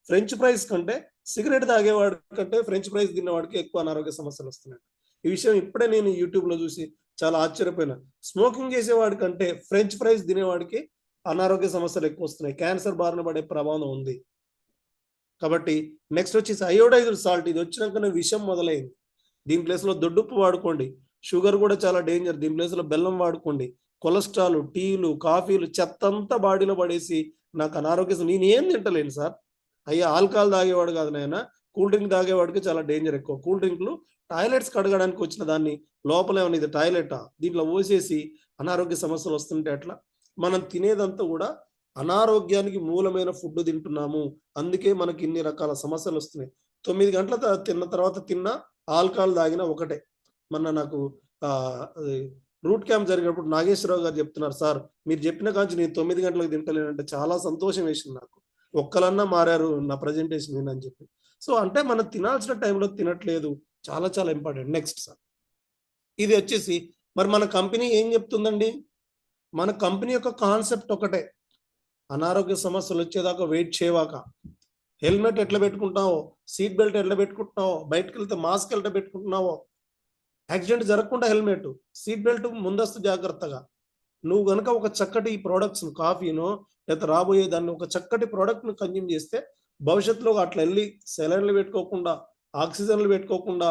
ఫ్రెంచ్ ఫ్రైస్ కంటే సిగరెట్ తాగేవాడి కంటే ఫ్రెంచ్ ఫ్రైస్ తిన్నవాడికి ఎక్కువ అనారోగ్య సమస్యలు వస్తున్నాయి. ఈ విషయం ఇప్పుడే నేను యూట్యూబ్లో చూసి చాలా ఆశ్చర్యపోయినా. స్మోకింగ్ చేసేవాడి కంటే ఫ్రెంచ్ ఫ్రైస్ తినేవాడికి అనారోగ్య సమస్యలు ఎక్కువ వస్తున్నాయి. క్యాన్సర్ బారిన పడే ప్రభావం ఉంది. కాబట్టి నెక్స్ట్ వచ్చేసి అయోడైజ్డ్ సాల్ట్. ఇది వచ్చినాకనే విషం మొదలైంది. దీని ప్లేస్లో దొడ్డుప్పు వాడుకోండి. షుగర్ కూడా చాలా డేంజర్. దీని ప్లేస్లో బెల్లం వాడుకోండి. కొలెస్ట్రాల్, టీలు, కాఫీలు, చెత్తంతా బాడీలో పడేసి నాకు అనారోగ్య, నేనేం తింటలేను సార్. అయ్యా ఆల్కహాల్ తాగేవాడు కాదు నాయన, కూల్ డ్రింక్ తాగేవాడికి చాలా డేంజర్ ఎక్కువ. కూల్ డ్రింక్లు టాయిలెట్స్ కడగడానికి వచ్చిన దాన్ని లోపల ఏమన్నా ఇది టాయిలెటా దీంట్లో పోసేసి అనారోగ్య సమస్యలు వస్తుంటే అట్లా. మనం తినేదంతా కూడా అనారోగ్యానికి మూలమైన ఫుడ్ తింటున్నాము. అందుకే మనకి ఇన్ని రకాల సమస్యలు వస్తున్నాయి. 9 గంటల తిన్న తర్వాత తిన్నా, ఆల్కహాల్ తాగినా ఒకటే. నాకు రూట్ క్యాంప్ జరిగినప్పుడు నాగేశ్వరరావు గారు చెప్తున్నారు, సార్ మీరు చెప్పిన కాంచి నేను 9 గంటలకు తింటలేనంటే చాలా సంతోషం వేసింది నాకు. ఒక్కలన్నా మారారు నా ప్రజెంటేషన్ అని చెప్పి. అంటే మనం తినాల్సిన టైంలో తినట్లేదు. చాలా చాలా ఇంపార్టెంట్. నెక్స్ట్ సార్, ఇది వచ్చేసి మరి మన కంపెనీ ఏం చెప్తుందండి? మన కంపెనీ యొక్క కాన్సెప్ట్ ఒకటే, అనారోగ్య సమస్యలు వచ్చేదాకా వెయిట్ చేయవాక. హెల్మెట్ ఎట్లా పెట్టుకుంటున్నావో, సీట్ బెల్ట్ ఎట్లా పెట్టుకుంటున్నావో, బయటకు వెళ్తే మాస్క్ ఎట్లా పెట్టుకుంటున్నావో, యాక్సిడెంట్ జరగకుండా హెల్మెట్, సీట్ బెల్ట్, ముందస్తు జాగ్రత్తగా. నువ్వు గనక ఒక చక్కటి ప్రోడక్ట్స్, కాఫీనో లేదా రాబోయే దాన్ని ఒక చక్కటి ప్రోడక్ట్ను కన్జ్యూమ్ చేస్తే భవిష్యత్తులో అట్లా వెళ్ళి సెలైన్లు పెట్టుకోకుండా, ఆక్సిజన్లు పెట్టుకోకుండా,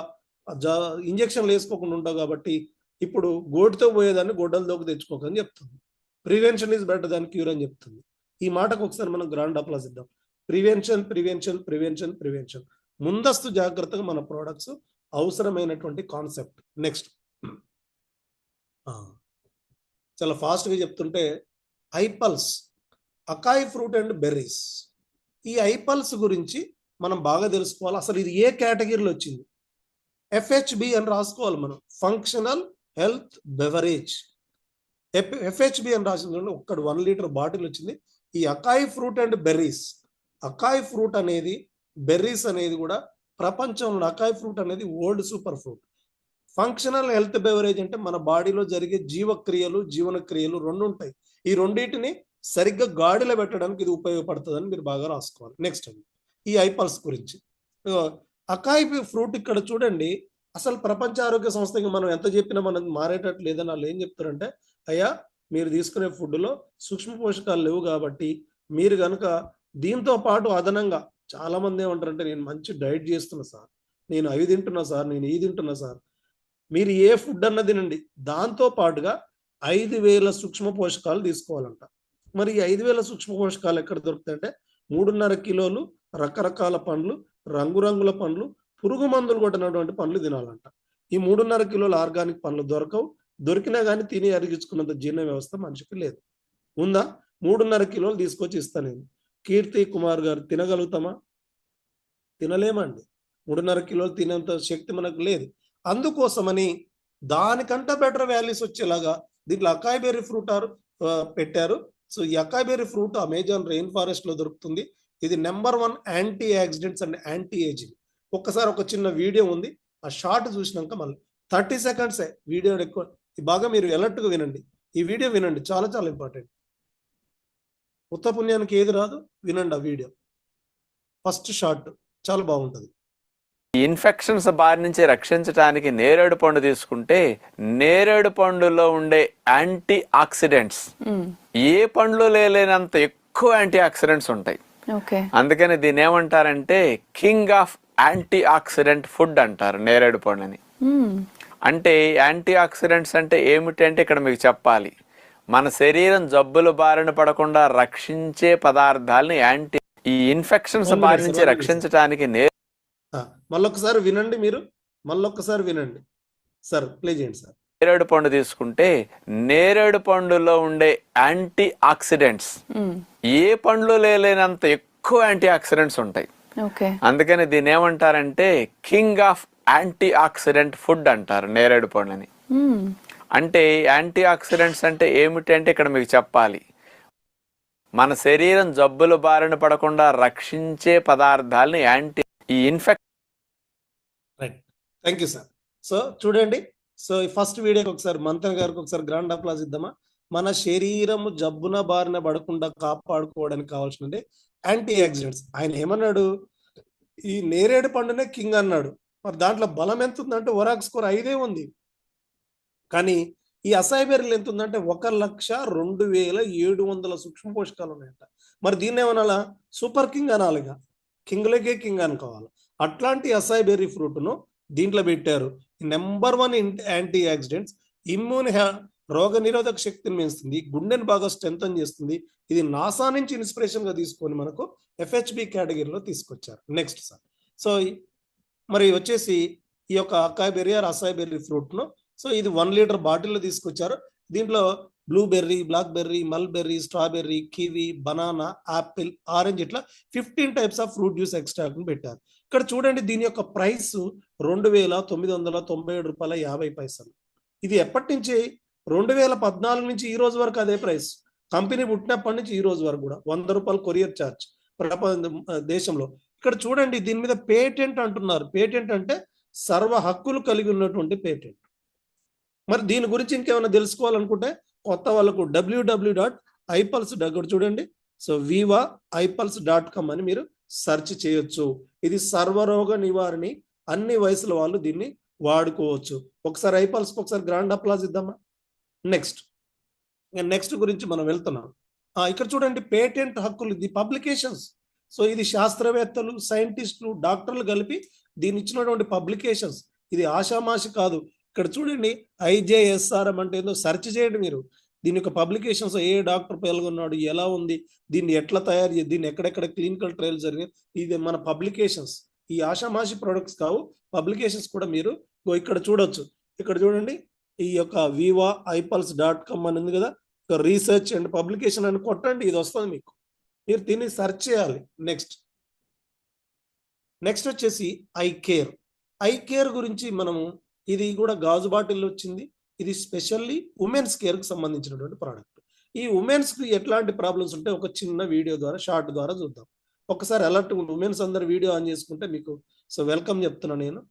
ఇంజక్షన్లు వేసుకోకుండా ఉంటావు. కాబట్టి ఇప్పుడు గోటితో పోయేదాన్ని గొడ్డలతోకి తెచ్చుకోకని చెప్తుంది. Prevention is better than cure అని చెప్తుంది. ఈ మాటకు ఒకసారి మనం గ్రాండ్ అప్లాజ్ ఇద్దాం. Prevention prevention prevention prevention. ముందస్తు జాగ్రత్తగా మన ప్రోడక్ట్స్ అవసరమైనటువంటి కాన్సెప్ట్. నెక్స్ట్ చాలా ఫాస్ట్గా చెప్తుంటే ఐపల్స్, అకాయ్ ఫ్రూట్ అండ్ బెర్రీస్. ఈ ఐపల్స్ గురించి మనం బాగా తెలుసుకోవాలి. అసలు ఇది ఏ కేటగిరీలో వచ్చింది? FHB అని రాసుకోవాలి మనం, ఫంక్షనల్ హెల్త్ బెవరేజ్. FHB అని రాసింది. 1 లీటర్ బాటిల్ వచ్చింది. ఈ acai fruit and berries. Acai fruit అనేది, బెర్రీస్ అనేది కూడా ప్రపంచంలో అకాయ్ ఫ్రూట్ అనేది old super fruit. Functional health beverage అంటే మన బాడీలో జరిగే జీవక్రియలు, జీవన క్రియలు 2 ఉంటాయి. ఈ రెండింటిని సరిగ్గా గాడిలో పెట్టడానికి ఇది ఉపయోగపడుతుందని మీరు బాగా రాసుకోవాలి. నెక్స్ట్ అండి, ఈ ఐపల్స్ గురించి. అకాయ్ ఫ్రూట్ ఇక్కడ చూడండి, అసలు ప్రపంచ ఆరోగ్య సంస్థకి మనం ఎంత చెప్పినా మనం మారేటట్టు లేదని వాళ్ళు ఏం చెప్తారంటే, అయ్యా మీరు తీసుకునే ఫుడ్లో సూక్ష్మ పోషకాలు లేవు కాబట్టి మీరు కనుక దీంతో పాటు అదనంగా, చాలా మంది ఏమంటారంటే నేను మంచి డైట్ చేస్తున్నా సార్, నేను అవి తింటున్నా సార్, నేను ఇది తింటున్నా సార్. మీరు ఏ ఫుడ్ అన్న తినండి, దాంతో పాటుగా 5,000 సూక్ష్మ పోషకాలు తీసుకోవాలంట. మరి ఈ 5,000 సూక్ష్మ పోషకాలు ఎక్కడ దొరుకుతాయంటే 3.5 కిలోలు రకరకాల పండ్లు, రంగురంగుల పండ్లు, పురుగు మందులు కొట్టినటువంటి పండ్లు తినాలంట. ఈ 3.5 కిలోల ఆర్గానిక్ పండ్లు దొరకవు. దొరికినా కానీ తిని అరిగించుకున్నంత జీర్ణ వ్యవస్థ మనిషికి లేదు. ఉందా? 3.5 కిలోలు తీసుకొచ్చి ఇస్తా నేను. కీర్తి కుమార్ గారు తినగలుగుతామా? తినలేమండి. 3.5 కిలోలు తినేంత శక్తి మనకు లేదు. అందుకోసమని దానికంటే బెటర్ వాల్యూస్ వచ్చేలాగా దీంట్లో అకాయ్ బెర్రీ ఫ్రూట్ పెట్టారు. సో ఈ acai berry fruit Amazon rain forest లో దొరుకుతుంది. ఇది number 1 anti accidents and anti ageing. ఒక్కసారి ఒక చిన్న వీడియో ఉంది, ఆ షార్ట్ చూసినాక మళ్ళీ 30 సెకండ్సే వీడియో ఎక్కువ. బాగా మీరు అలర్ట్గా వినండి, ఈ వీడియో వినండి, చాలా చాలా ఇంపార్టెంట్. ఉత్త పుణ్యానికి ఏది రాదు, వినండి ఆ వీడియో. ఫస్ట్ షార్ట్ చాలా బాగుంటుంది. ఇన్ఫెక్షన్స్ బారి నుంచి రక్షించడానికి నేరేడు పండు తీసుకుంటే నేరేడు పండులో ఉండే యాంటీ ఆక్సిడెంట్స్ ఏ పండ్లు లేనంత ఎక్కువ యాంటీ ఆక్సిడెంట్స్ ఉంటాయి. అందుకని దీని ఏమంటారంటే king of anti oxidant food అంటారు నేరేడు పండుని. అంటే యాంటీ ఆక్సిడెంట్స్ అంటే ఏమిటి అంటే ఇక్కడ మీకు చెప్పాలి, మన శరీరం జబ్బులు బారిన పడకుండా రక్షించే పదార్థాలని ఈ ఇన్ఫెక్షన్స్ బారి నుంచి రక్షించడానికి మళ్ళొకసారి వినండి, మీరు మళ్ళొకసారి వినండి సార్, ప్లే చేయండి సార్. నేరేడు పండు తీసుకుంటే నేరేడు పండులో ఉండే యాంటీ ఆక్సిడెంట్స్ ఏ పండ్లు లేనంత ఎక్కువ యాంటీ ఆక్సిడెంట్స్ ఉంటాయి. అందుకని దీని ఏమంటారంటే king of anti oxidant food అంటారు నేరేడు పండుని. అంటే యాంటీ ఆక్సిడెంట్స్ అంటే ఏమిటి అంటే ఇక్కడ మీకు చెప్పాలి, మన శరీరం జబ్బులు బారిన పడకుండా రక్షించే పదార్థాలని right, thank you sir. So చూడండి, సో ఈ ఫస్ట్ వీడియోకి ఒకసారి మంత్రి గారికి ఒకసారి గ్రాండ్ అప్లాజ్ ఇద్దామా. మన శరీరము జబ్బున బారిన పడకుండా కాపాడుకోవడానికి కావాల్సిన యాంటీ ఆక్సిడెంట్స్. ఆయన ఏమన్నాడు, ఈ నేరేడు పండునే కింగ్ అన్నాడు. మరి దాంట్లో బలం ఎంత ఉందంటే ఒరాక్ స్కోర్ 5 ఉంది. కానీ ఈ అసాయ్ బెర్రీలు ఎంత ఉందంటే 1,02,700 సూక్ష్మ పోషకాలు ఉన్నాయంట. మరి దీన్ని ఏమనాలా, సూపర్ కింగ్ అనాలిగా, కింగ్లకే కింగ్ అనుకోవాలి. అట్లాంటి అసాయ్ బెర్రీ ఫ్రూట్ను దీంట్లో పెట్టారు. నెంబర్ 1 యాంటీ ఆక్సిడెంట్స్, ఇమ్యూన్ రోగ నిరోధక శక్తిని పెంచుతుంది, గుండెని బాగా స్ట్రెంథన్ చేస్తుంది. ఇది నాసా నుంచి ఇన్స్పిరేషన్ గా తీసుకొని మనకు FHB కేటగిరీలో తీసుకొచ్చారు. నెక్స్ట్ సార్, సో మరి వచ్చేసి ఈ యొక్క acai berry acai berry fruit ను, సో ఇది 1 లీటర్ బాటిల్లో తీసుకొచ్చారు. దీంట్లో blueberry, black berry, mulberry, strawberry, kiwi, banana, apple, orange, ఇట్లా 15 types of fruit juice extract పెట్టారు. ఇక్కడ చూడండి, దీని యొక్క ప్రైస్ 2,997 రూపాయల 50 పైసలు. ఇది ఎప్పటి నుంచి, 2014 నుంచి ఈ రోజు వరకు అదే ప్రైస్. కంపెనీ పుట్టినప్పటి నుంచి ఈ రోజు వరకు కూడా 100 రూపాయలు కొరియర్ ఛార్జ్ దేశంలో. ఇక్కడ చూడండి, దీని మీద పేటెంట్ అంటున్నారు. పేటెంట్ అంటే సర్వ హక్కులు కలిగి ఉన్నటువంటి పేటెంట్. మరి దీని గురించి ఇంకేమైనా తెలుసుకోవాలనుకుంటే కొత్త వాళ్ళకు www.ipulse చూడండి, సో vivaipulse.com అని మీరు సెర్చ్ చేయొచ్చు. ఇది సర్వరోగ నివారణి, అన్ని వయసుల వాళ్ళు దీన్ని వాడుకోవచ్చు. ఒకసారి ఐపల్స్ ఒకసారి గ్రాండ్ అప్లాజ్ ఇద్దామా. నెక్స్ట్ గురించి మనం వెళ్తున్నాం. ఇక్కడ చూడండి, పేటెంట్ హక్కులు, ఇది పబ్లికేషన్స్. సో ఇది శాస్త్రవేత్తలు, సైంటిస్టులు, డాక్టర్లు కలిపి దీన్ని ఇచ్చినటువంటి పబ్లికేషన్స్. ఇది ఆషామాషి కాదు. ఇక్కడ చూడండి, IJSRM అంటే ఏదో సెర్చ్ చేయండి మీరు. దీని యొక్క పబ్లికేషన్స్, ఏ డాక్టర్ పాల్గొన్నాడు, ఎలా ఉంది, దీన్ని ఎట్లా తయారు చేసి, దీన్ని ఎక్కడెక్కడ క్లినికల్ ట్రయల్స్ జరిగాయి, ఇది మన పబ్లికేషన్స్. ఈ ఆషామాషి ప్రొడక్ట్స్ కావు, పబ్లికేషన్స్ కూడా మీరు ఇక్కడ చూడొచ్చు. ఇక్కడ చూడండి, ఈ యొక్క vivaipulse.com అని ఉంది కదా, రీసెర్చ్ అండ్ పబ్లికేషన్ అని కొట్టండి, ఇది వస్తుంది మీకు. మీరు దీన్ని సెర్చ్ చేయాలి. నెక్స్ట్ వచ్చేసి ఐ కేర్ గురించి మనము, ఇది కూడా గాజు బాటిల్ వచ్చింది. ఇది స్పెషల్లీ ఉమెన్స్ కేర్కి సంబంధించినటువంటి ప్రోడక్ట్. ఈ ఉమెన్స్కి ఎట్లాంటి ప్రాబ్లమ్స్ ఉంటే ఒక చిన్న వీడియో ద్వారా, షార్ట్ ద్వారా చూద్దాం. ఒకసారి అలర్ట్ ఉమెన్స్ అందరు వీడియో ఆన్ చేసుకుంటే మీకు సో వెల్కమ్ చెప్తున్నా నేను.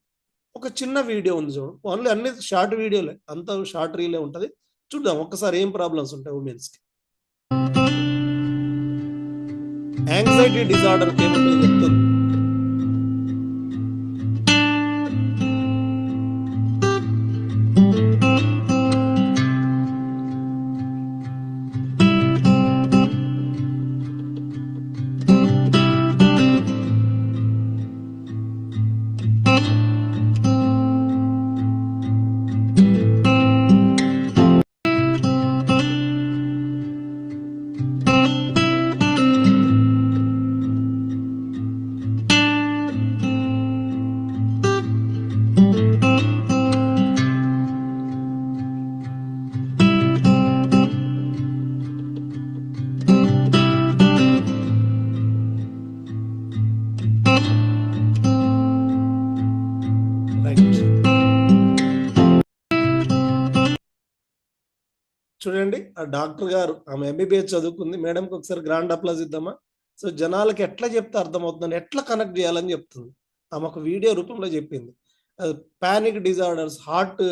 ఒక చిన్న వీడియో ఉంది చూడండి, ఓన్లీ అన్ని షార్ట్ వీడియోలే, అంతా షార్ట్ రీలే ఉంటుంది. చూద్దాం ఒకసారి ఏం ప్రాబ్లమ్స్ ఉంటాయి ఉమెన్స్కి. యాంగ్జైటీ డిజార్డర్కి ఏముంటుందో చెప్తుంది. రైట్. చూడండి ఆ డాక్టర్ గారు ఆమె ఎంబీబీఎస్ చదువుకుంది, మేడంకి ఒకసారి గ్రాండ్ అప్లాజ్ ఇద్దామా. సో జనాలకి ఎట్లా చెప్తే అర్థమవుతుందని, ఎట్లా కనెక్ట్ చేయాలని చెప్తుంది. ఆమె ఒక వీడియో రూపంలో చెప్పింది. పానిక్ డిజార్డర్స్, హార్ట్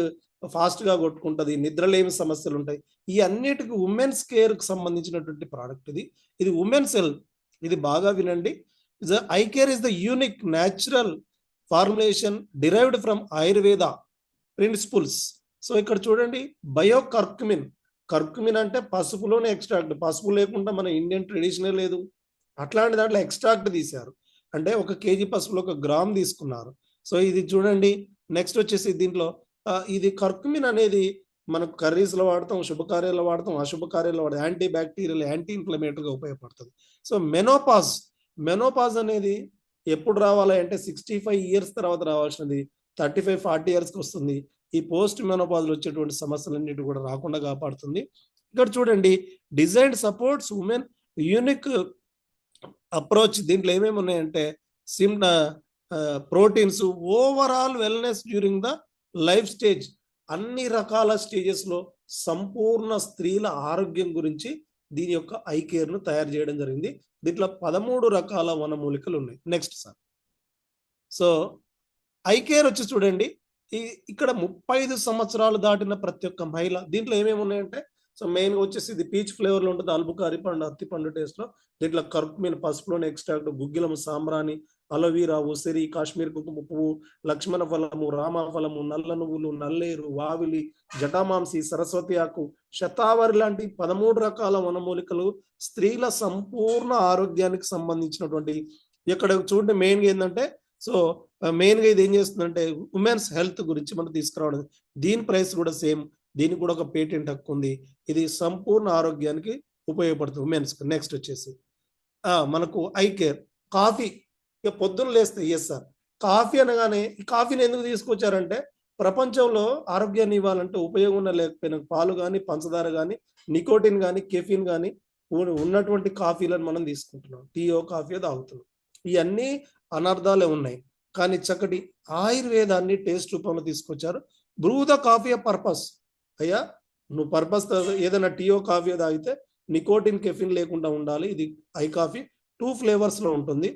ఫాస్ట్ గా కొట్టుకుంటది, నిద్రలేమి సమస్యలు ఉంటాయి. ఈ అన్నిటికి ఉమెన్స్ కేర్ కి సంబంధించినటువంటి ప్రోడక్ట్ ఇది. ఇది ఉమెన్స్ హెల్త్. ఇది బాగా వినండి. I care is the unique natural formulation derived from Ayurveda principles. So ఇక్కడ చూడండి, బయో కర్క్మిన్ అంటే పసుపులోనే ఎక్స్ట్రాక్ట్. పసుపు లేకుండా మన ఇండియన్ ట్రెడిషనే లేదు. అట్లాంటి దాంట్లో ఎక్స్ట్రాక్ట్ తీశారు. అంటే 1 కేజీ పసుపులో 1 గ్రామ్ తీసుకున్నారు. సో ఇది చూడండి. నెక్స్ట్ వచ్చేసి దీంట్లో ఇది కర్క్మిన్ అనేది మనకు కర్రీస్లో వాడతాం, శుభకార్యాల్లో వాడతాం, అశుభకార్యాల్లో వాడతాం. యాంటీ బ్యాక్టీరియల్, యాంటీ ఇన్ఫ్లమేటరీగా ఉపయోగపడుతుంది. సో మెనోపాజ్ అనేది ఎప్పుడు రావాలి అంటే 65 ఇయర్స్ తర్వాత రావాల్సినది 35-40 ఇయర్స్కి వస్తుంది. ఈ పోస్ట్ మెనోపాజ్లో వచ్చేటువంటి సమస్యలన్నిటి కూడా రాకుండా కాపాడుతుంది. ఇక్కడ చూడండి, design supports women unique approach. దీంట్లో ఏమేమి ఉన్నాయంటే proteins, overall wellness during the life stage. అన్ని రకాల స్టేజెస్ లో సంపూర్ణ స్త్రీల ఆరోగ్యం గురించి దీని యొక్క ఐ కేర్ ను తయారు చేయడం జరిగింది. దీంట్లో 13 రకాల వనమూలికలు ఉన్నాయి. Next sir. So I care వచ్చి చూడండి, ఇక్కడ 35 సంవత్సరాలు దాటిన ప్రతి ఒక్క మహిళ. దీంట్లో ఏమేమి ఉన్నాయంటే, సో మెయిన్ గా వచ్చేసి ఇది పీచ్ ఫ్లేవర్ లో ఉంటుంది, అల్బుకారి పండు, అత్తిపండు టేస్ట్ లో. దీంట్లో కర్క్మిన్, పసుపులోని ఎక్స్ట్రాక్ట్, గుగ్గిలం, సాంబ్రాణి, అలోవీరా, ఉసిరి, కాశ్మీర్ కుంకుమ పువ్వు, లక్ష్మణ ఫలము, రామఫలము, నల్ల నువ్వులు, నల్లేరు, వావిలి, జటామాంసి, సరస్వతి ఆకు, శతావరి లాంటి 13 రకాల వనమూలికలు స్త్రీల సంపూర్ణ ఆరోగ్యానికి సంబంధించినటువంటి. ఇక్కడ చూడండి, మెయిన్ గా ఏంటంటే, సో మెయిన్ గా ఇది ఏం చేస్తుందంటే ఉమెన్స్ హెల్త్ గురించి మనం తీసుకురావడం. దీని ప్రైస్ కూడా సేమ్, దీనికి కూడా ఒక పేటెంట్ హక్కు ఉంది. ఇది సంపూర్ణ ఆరోగ్యానికి ఉపయోగపడుతుంది ఉమెన్స్. నెక్స్ట్ వచ్చేసి మనకు ఐ కేర్. కాఫీ. ఇక పొద్దున్న లేస్తే, ఎస్ సార్, కాఫీ అనగానే ఈ కాఫీని ఎందుకు తీసుకొచ్చారంటే, ప్రపంచంలో ఆరోగ్యాన్ని ఇవ్వాలంటే ఉపయోగం ఉన్న లేకపోయినా పాలు కానీ, పంచదార కానీ, నికోటిన్ కానీ, కెఫిన్ కానీ ఉన్నటువంటి కాఫీలను మనం తీసుకుంటున్నాం, టీయో కాఫీయో తాగుతున్నాం. ఇవన్నీ అనర్థాలే ఉన్నాయి. కానీ చక్కటి ఆయుర్వేదాన్ని టేస్ట్ రూపంలో తీసుకొచ్చారు. Bru the coffee purpose. అయ్యా నువ్వు పర్పస్ ఏదైనా టీయో కాఫీ తాగితే నికోటిన్, కెఫిన్ లేకుండా ఉండాలి. ఇది ఐ కాఫీ 2 ఫ్లేవర్స్ లో ఉంటుంది.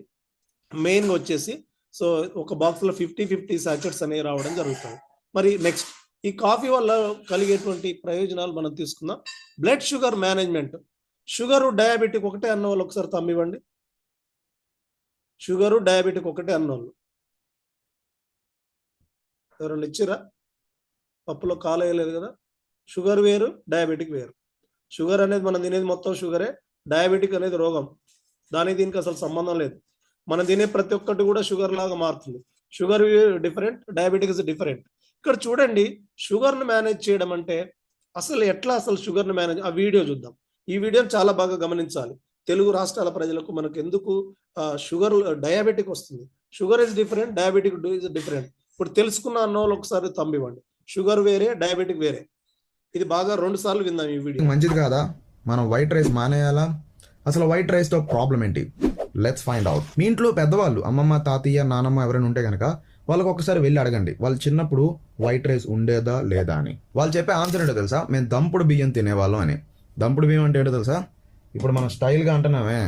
మెయిన్ గా వచ్చేసి సో ఒక బాక్స్ లో 50 సాచెట్స్ అనేవి రావడం జరుగుతుంది. మరి నెక్స్ట్, ఈ కాఫీ వల్ల కలిగేటువంటి ప్రయోజనాలు మనం తీసుకుందాం. Blood sugar management. Sugar, diabetic ఒకటే అన్న వాళ్ళు ఒకసారి తమ్మివ్వండి. షుగరు, డయాబెటిక్ ఒకటే అన్నోళ్ళు ఎవరన్నా ఇచ్చిరా? పప్పులో కాలు వేయలేదు కదా. షుగర్ వేరు, డయాబెటిక్ వేరు. షుగర్ అనేది మనం తినేది మొత్తం షుగరే. డయాబెటిక్ అనేది రోగం, దానికి దీనికి అసలు సంబంధం లేదు. మనం తినే ప్రతి ఒక్కటి కూడా షుగర్ లాగా మారుతుంది. Sugar different, diabetic is different. ఇక్కడ చూడండి, షుగర్ ను మేనేజ్ చేయడం అంటే అసలు ఎట్లా, అసలు షుగర్ ను మేనేజ్, ఆ వీడియో చూద్దాం. ఈ వీడియోని చాలా బాగా గమనించాలి. తెలుగు రాష్ట్రాల ప్రజలకు మనకు ఎందుకు షుగర్, డయాబెటిక్ వస్తుంది. Sugar is different, diabetic is different. ఇప్పుడు తెలుసుకున్న అన్న వాళ్ళు ఒకసారి తమ్మివ్వండి. షుగర్ వేరే, డయాబెటిక్ వేరే. ఇది బాగా 2 సార్లు విందాం ఈ వీడియో. మంచిది కాదా? మనం వైట్ రైస్ మానేయాలా? అసలు వైట్ రైస్ తో ప్రాబ్లం ఏంటి? Let's find out. మీ ఇంట్లో పెద్దవాళ్ళు, అమ్మమ్మ, తాతయ్య, నానమ్మ ఎవరైనా ఉంటే కనుక వాళ్ళకి ఒకసారి వెళ్ళి అడగండి, వాళ్ళు చిన్నప్పుడు వైట్ రైస్ ఉండేదా లేదా అని. వాళ్ళు చెప్పే ఆన్సర్ ఏంటో తెలుసా? మేము దంపుడు బియ్యం తినేవాళ్ళం అని. దంపుడు బియ్యం అంటే ఏంటో తెలుసా? ఇప్పుడు మనం స్టైల్ గా అంటున్నామే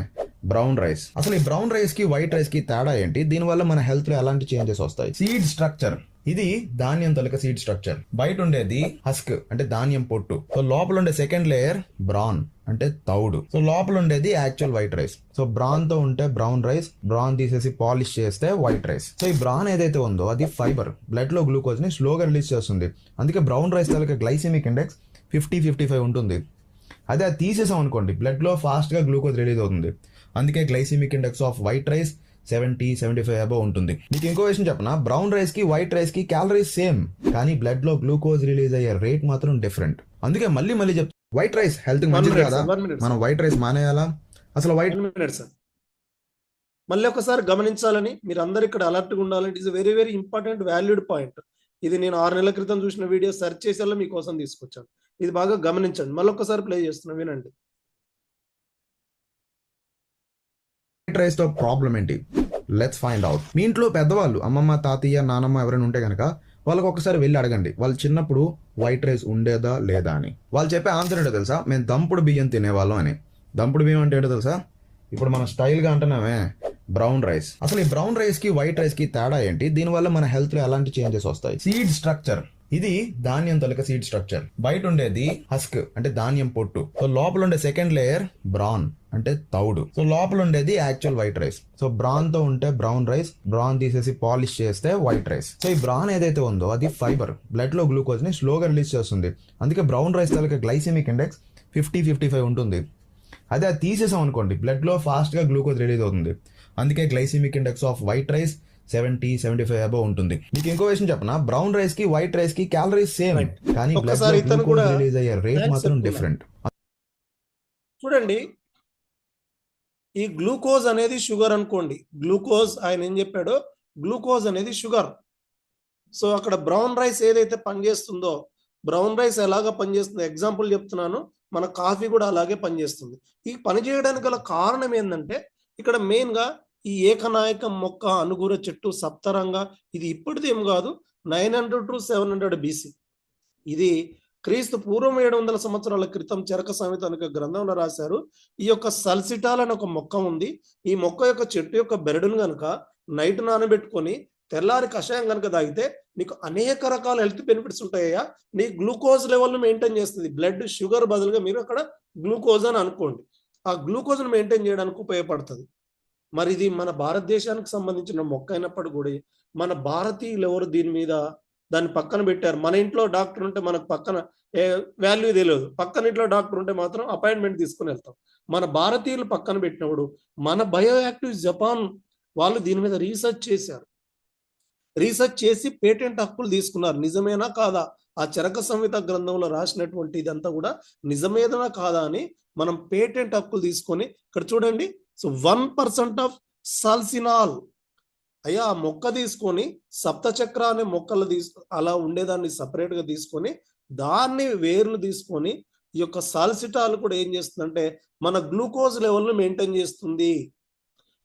బ్రౌన్ రైస్. అసలు ఈ బ్రౌన్ రైస్ కి వైట్ రైస్ కి తేడా ఏంటి? దీనివల్ల మన హెల్త్ లో ఎలాంటి చేంజెస్ వస్తాయి? Seed structure. ఇది ధాన్యం తొలక సీడ్ స్ట్రక్చర్. బయట ఉండేది హస్క్ అంటే ధాన్యం పొట్టు. సో లోపల ఉండే సెకండ్ లేయర్ బ్రాన్ అంటే తౌడు. సో లోపల ఉండేది actual white rice. So bran తో ఉంటే బ్రౌన్ రైస్, బ్రాన్ తీసేసి పాలిష్ చేస్తే వైట్ రైస్. సో ఈ బ్రాన్ ఏదైతే ఉందో అది ఫైబర్, బ్లడ్ లో గ్లూకోజ్ ని స్లోగా రిలీజ్ చేస్తుంది. అందుకే బ్రౌన్ రైస్ తొలక గ్లైసెమిక్ ఇండెక్స్ 50-55 ఉంటుంది. అదే అది తీసేసాం అనుకోండి, బ్లడ్ లో ఫాస్ట్ గా గ్లూకోజ్ రిలీజ్ అవుతుంది. అందుకే glycaemic index of white rice 70-75 above ఉంటుంది. మీకు ఇంకో విషయం చెప్పనా, బ్రౌన్ రైస్ కి వైట్ రైస్ కి క్యాలరీస్ సేమ్, కానీ బ్లడ్ లో గ్లూకోజ్ రిలీజ్ అయ్యే రేట్ మాత్రం డిఫరెంట్. అందుకే మళ్ళీ చెప్తా, వైట్ రైస్ హెల్త్ కి మంచిది కదా, మనం వైట్ రైస్ మానేయాలా? అసలు వైట్ మళ్ళీ ఒకసారి గమనించాలని మీరు అందరు ఇక్కడ అలర్ట్ గా ఉండాలంటే it's very very important valued point. ఇది నేను 6 నెలల క్రితం చూసిన వీడియో సెర్చ్ చేసేలా మీకోసం తీసుకొచ్చాను. ఇది బాగా గమనించండి. మళ్ళీ ఒకసారి ప్లే చేస్తున్నా, వినండి. వైట్ రైస్ తో ప్రాబ్లం ఏంటి? Let's find out. మీ ఇంట్లో పెద్దవాళ్ళు అమ్మమ్మ తాతయ్య నానమ్మ ఎవరైనా ఉంటే కనుక వాళ్ళకి ఒకసారి వెళ్ళి అడగండి వాళ్ళు చిన్నప్పుడు వైట్ రైస్ ఉండేదా లేదా అని. వాళ్ళు చెప్పే ఆన్సర్ ఏంటో తెలుసా? మేము దంపుడు బియ్యం తినేవాళ్ళం అని. దంపుడు బియ్యం అంటే ఏంటో తెలుసా? ఇప్పుడు మనం స్టైల్గా అంటున్నామే బ్రౌన్ రైస్. అసలు ఈ బ్రౌన్ రైస్ కి వైట్ రైస్ కి తేడా ఏంటి? దీనివల్ల మన హెల్త్ లో ఎలాంటి చేంజెస్ వస్తాయి? సీడ్ స్ట్రక్చర్, ఇది ధాన్యం తొలక సీడ్ స్ట్రక్చర్. బయట ఉండేది హస్క్ అంటే ధాన్యం పొట్టు. సో లోపల ఉండే సెకండ్ లేయర్ బ్రాన్ అంటే తౌడు. సో లోపల ఉండేది actual white rice. So bran తో ఉంటే బ్రౌన్ రైస్, బ్రాన్ తీసేసి పాలిష్ చేస్తే వైట్ రైస్. సో ఈ బ్రాన్ ఏదైతే ఉందో అది ఫైబర్, బ్లడ్ లో గ్లూకోజ్ ని స్లోగా రిలీజ్ చేస్తుంది. అందుకే బ్రౌన్ రైస్ తలక గ్లైసెమిక్ ఇండెక్స్ 50-55 ఉంటుంది. అదే అది తీసేసాం అనుకోండి బ్లడ్ లో ఫాస్ట్ గా గ్లూకోజ్ రిలీజ్ అవుతుంది. అందుకే glycaemic index of white rice 70-75 above ఉంటుంది. మీకు ఇంకో విషయం చెప్పనా, బ్రౌన్ రైస్ కి వైట్ రైస్ కి క్యాలరీస్ సేమ్, కానీ బ్లడ్ లో గ్లూకోజ్ రిలీజ్ అయ్యే రేట్ మాత్రం డిఫరెంట్. చూడండి, ఈ గ్లూకోజ్ అనేది షుగర్ అనుకోండి. గ్లూకోజ్ ఆయన ఏం చెప్పాడో, గ్లూకోజ్ అనేది షుగర్. సో అక్కడ బ్రౌన్ రైస్ ఏదైతే పనిచేస్తుందో, బ్రౌన్ రైస్ ఎలాగ పనిచేస్తుందో ఎగ్జాంపుల్ చెప్తున్నాను, మన కాఫీ కూడా అలాగే పనిచేస్తుంది. ఈ పని చేయడానికి గల కారణం ఏంటంటే, ఇక్కడ మెయిన్ గా ఈ ఏకనాయక మొక్క అనుగుర చెట్టు సప్తరంగా, ఇది ఇప్పటిది ఏం కాదు, 900 to 700 BC. ఇది క్రీస్తు పూర్వం 700 సంవత్సరాల క్రితం చరక సంహిత అనే గ్రంథంలో రాశారు. ఈ యొక్క సల్సిటాల్ అనే ఒక మొక్క ఉంది. ఈ మొక్క యొక్క చెట్టు యొక్క బెరడును కనుక నైట్ నానబెట్టుకొని తెల్లారి కషాయం కనుక తాగితే నీకు అనేక రకాల హెల్త్ బెనిఫిట్స్ ఉంటాయా. నీ గ్లూకోజ్ లెవెల్ను మెయింటైన్ చేస్తుంది. బ్లడ్ షుగర్ బదులుగా మీరు అక్కడ గ్లూకోజ్ అని అనుకోండి. ఆ గ్లూకోజ్ను మెయింటైన్ చేయడానికి ఉపయోగపడుతుంది. మరి ఇది మన భారతదేశానికి సంబంధించిన మొక్క అయినప్పటికీ కూడా మన భారతీయులు ఎవరు దీని మీద దాన్ని పక్కన పెట్టారు. మన ఇంట్లో డాక్టర్ ఉంటే మనకు పక్కన వాల్యూ తెలియదు, పక్కన ఇంట్లో డాక్టర్ ఉంటే మాత్రం అపాయింట్మెంట్ తీసుకుని వెళ్తాం. మన భారతీయులు పక్కన పెట్టినప్పుడు మన బయో యాక్టివ్ జపాన్ వాళ్ళు దీని మీద రీసెర్చ్ చేశారు. రీసెర్చ్ చేసి పేటెంట్ హక్కులు తీసుకున్నారు. నిజమేనా కాదా, ఆ చరక సంహిత గ్రంథంలో రాసినటువంటి ఇదంతా కూడా నిజమేనా కాదా అని మనం పేటెంట్ హక్కులు తీసుకొని, ఇక్కడ చూడండి, సో 1% ఆఫ్ సాల్సినాల్ అయ్యా ఆ మొక్క తీసుకొని సప్తచక్ర అనే మొక్కలు అలా ఉండేదాన్ని సపరేట్ గా తీసుకొని దాన్ని వేర్లు తీసుకొని ఈ యొక్క సాల్సిటాల్ కూడా ఏం చేస్తుందంటే మన గ్లూకోజ్ లెవెల్ను మెయింటైన్ చేస్తుంది.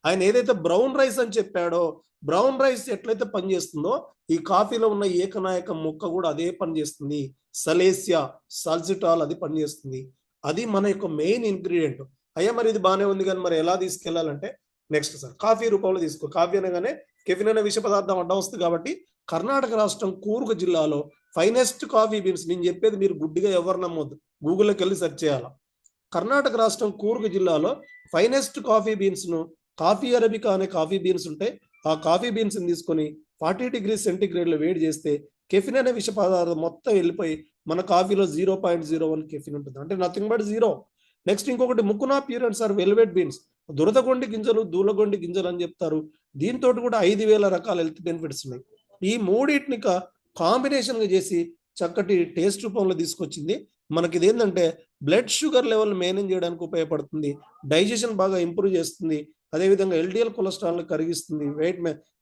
ఆయన ఏదైతే బ్రౌన్ రైస్ అని చెప్పాడో, బ్రౌన్ రైస్ ఎట్లయితే పనిచేస్తుందో ఈ కాఫీలో ఉన్న ఏకనాయక మొక్క కూడా అదే పనిచేస్తుంది. సలేసియా సాల్సిటాల్ అది పనిచేస్తుంది. అది మన యొక్క మెయిన్ ఇంగ్రీడియంట్. అయ్యా మరి ఇది బాగానే ఉంది కానీ మరి ఎలా తీసుకెళ్లాలంటే, నెక్స్ట్ సార్ కాఫీ రూపంలో తీసుకో. కాఫీ అనగానే కెఫిన్ అనే విష పదార్థం అడ్డం వస్తుంది కాబట్టి కర్ణాటక రాష్ట్రం కూర్గ్ జిల్లాలో ఫైనెస్ట్ కాఫీ బీన్స్, నేను చెప్పేది మీరు గుడ్డిగా ఎవరు నమ్మొద్దు, గూగుల్లోకి వెళ్ళి సెర్చ్ చేయాలా. కర్ణాటక రాష్ట్రం కూర్గ్ జిల్లాలో ఫైనెస్ట్ కాఫీ బీన్స్ ను, కాఫీ అరబికా అనే కాఫీ బీన్స్ ఉంటే ఆ కాఫీ బీన్స్ తీసుకొని 40 degrees సెంటిగ్రేడ్ లో వేడి చేస్తే కెఫిన్ అనే విష పదార్థం మొత్తం వెళ్ళిపోయి మన కాఫీలో 0.01 కెఫిన్ ఉంటుంది, అంటే నథింగ్ బట్ 0. నెక్స్ట్ ఇంకొకటి ముకునా ప్యూరెంట్స్ ఆర్ వెల్వెట్ బీన్స్, దురదగొండి గింజలు దూలగొండి గింజలు అని చెప్తారు. దీంతో కూడా 5000 రకాల హెల్త్ బెనిఫిట్స్ ఉన్నాయి. ఈ మూడింటిని కాంబినేషన్ గా చేసి చక్కటి టేస్ట్ రూపంలో తీసుకొచ్చింది. మనకి ఇది ఏంటంటే బ్లడ్ షుగర్ లెవెల్ మెయింటైన్ చేయడానికి ఉపయోగపడుతుంది, డైజెషన్ బాగా ఇంప్రూవ్ చేస్తుంది, అదేవిధంగా ఎల్డిఎల్ కొలెస్ట్రాల్ కరిగిస్తుంది, weight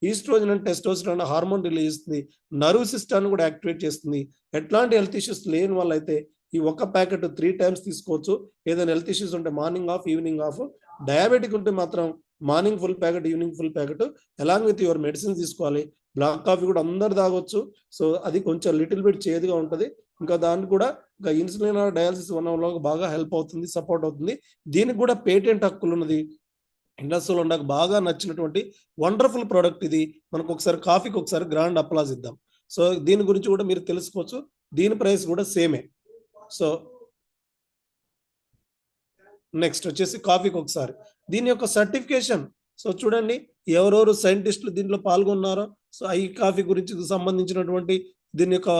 estrogen and testosterone hormone release చేస్తుంది, నర్వ్ సిస్టమ్ కూడా యాక్టివేట్ చేస్తుంది. ఎట్లాంటి హెల్త్ ఇష్యూస్ లేని వాళ్ళు అయితే ఈ ఒక్క ప్యాకెట్ 3 times తీసుకోవచ్చు. ఏదైనా హెల్త్ ఇష్యూస్ ఉంటే morning of, evening of. Diabetic ఉంటే మాత్రం morning full packet, evening full packet, along with your medicine తీసుకోవాలి. బ్లాక్ కాఫీ కూడా అందరు తాగొచ్చు. సో అది కొంచెం లిటిల్ బిట్ చేదుగా ఉంటుంది. ఇంకా దానికి కూడా ఇంకా ఇన్సులిన్ డయాలసిస్ వల్ల బాగా హెల్ప్ అవుతుంది, సపోర్ట్ అవుతుంది. దీనికి కూడా పేటెంట్ హక్కులు ఉన్నది. ఇండస్ట్రీలో నాకు బాగా నచ్చినటువంటి వండర్ఫుల్ ప్రోడక్ట్ ఇది. మనకు ఒకసారి కాఫీకి ఒకసారి గ్రాండ్ అప్లాజ్ ఇద్దాం. సో దీని గురించి కూడా మీరు తెలుసుకోవచ్చు. దీని ప్రైస్ కూడా సేమే. సో నెక్స్ట్ వచ్చేసి కాఫీకి ఒకసారి దీని యొక్క సర్టిఫికేషన్. సో చూడండి ఎవరెవరు సైంటిస్టులు దీంట్లో పాల్గొన్నారో, సో ఈ కాఫీ గురించి సంబంధించినటువంటి దీని యొక్క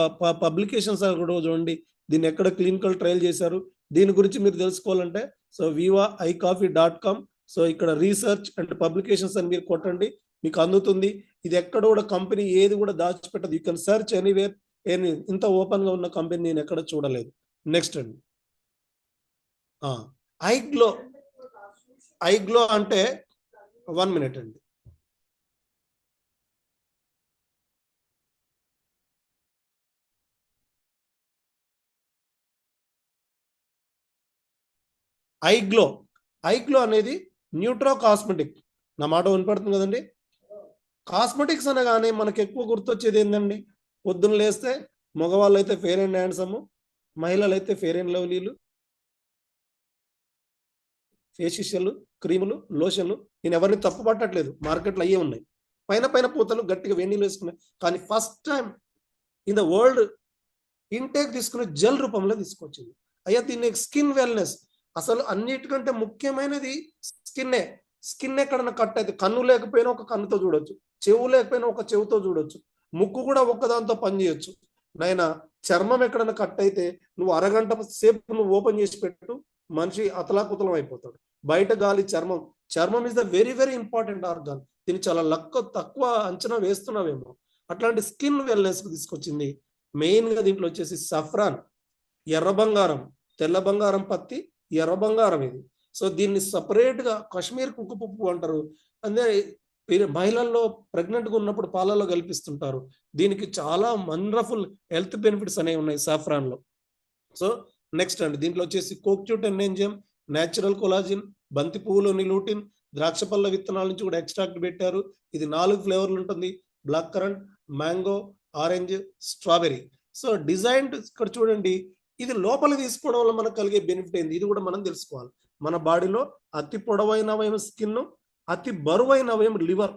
పబ్లికేషన్స్ కూడా చూడండి. దీన్ని ఎక్కడ క్లినికల్ ట్రయల్ చేశారు, దీని గురించి మీరు తెలుసుకోవాలంటే సో vivaicoffe.com. సో ఇక్కడ రీసెర్చ్ అండ్ పబ్లికేషన్స్ అని మీరు కొట్టండి, మీకు అందుతుంది. ఇది ఎక్కడ కూడా కంపెనీ ఏది కూడా దాచిపెట్టదు. You can search anywhere. ఇంత ఓపెన్ గా ఉన్న కంపెనీ నేను ఎక్కడ చూడలేదు. నెక్స్ట్ అండి ఐగ్లో అంటే 1 minute అండి. ఐగ్లో అనేది న్యూట్రో కాస్మెటిక్. నా మాట వినపడుతుంది కదండి. కాస్మెటిక్స్ అనగానే మనకు ఎక్కువ గుర్తొచ్చేది ఏంటండి? పొద్దున్న లేస్తే మగవాళ్ళు అయితే ఫెయిర్ అండ్ హ్యాండ్సమ్, మహిళలు అయితే ఫెయిర్ అండ్ లవ్లీలు, ఫేషియల్, క్రీములు, లోషన్లు. నేను ఎవరిని తప్పు పట్టట్లేదు, మార్కెట్లో అయ్యే ఉన్నాయి. పైన పైన పూతలు గట్టిగా వేణీలు వేసుకున్నాయి. కానీ first time in the world intake తీసుకునే జెల్ రూపంలో తీసుకొచ్చింది. అయ్యా దీన్ని స్కిన్ వెల్నెస్, అసలు అన్నిటికంటే ముఖ్యమైనది స్కిన్నే. స్కిన్ ఎక్కడన్నా కట్ అయితే, కన్ను లేకపోయినా ఒక కన్నుతో చూడొచ్చు, చెవు లేకపోయినా ఒక చెవుతో చూడొచ్చు, ముక్కు కూడా ఒక్కదాంతో పని చేయొచ్చు. నైనా చర్మం ఎక్కడన్నా కట్ అయితే నువ్వు అరగంట సేపు నువ్వు ఓపెన్ చేసి పెట్టు, మనిషి అతలాకుతలం అయిపోతాడు. బయట గాలి చర్మం, చర్మం is the very very important organ. దీన్ని చాలా తక్కువ అంచనా వేస్తున్నావేమో. అట్లాంటి స్కిన్ వెల్నెస్ కు తీసుకొచ్చింది. మెయిన్ గా దీంట్లో వచ్చేసి సఫ్రాన్, ఎర్ర బంగారం, తెల్ల బంగారం పత్తి, ఎర్ర బంగారం ఇది. సో దీన్ని సపరేట్ గా కాశ్మీర్ కుంకుపుప్పు అంటారు. అంటే మహిళల్లో ప్రెగ్నెంట్ గా ఉన్నప్పుడు పాలలో కల్పిస్తుంటారు. దీనికి చాలా వండర్ఫుల్ హెల్త్ బెనిఫిట్స్ అనేవి ఉన్నాయి సాఫ్రాన్ లో. సో నెక్స్ట్ అండి, దీంట్లో వచ్చేసి కోక్యూటెన్ ఎంజైమ్, న్యాచురల్ కొలాజిన్, బంతి పువ్వులోని లూటిన్, ద్రాక్ష పళ్ళ విత్తనాల నుంచి కూడా ఎక్స్ట్రాక్ట్ పెట్టారు. ఇది 4 ఫ్లేవర్లు ఉంటుంది: black currant, mango, orange, strawberry. So design ఇక్కడ చూడండి, ఇది లోపల తీసుకోవడం వల్ల మనకు కలిగే బెనిఫిట్ ఏంది, ఇది కూడా మనం తెలుసుకోవాలి. మన బాడీలో అతి పొడవైన అవయం స్కిన్, అతి బరువైన అవయం లివర్.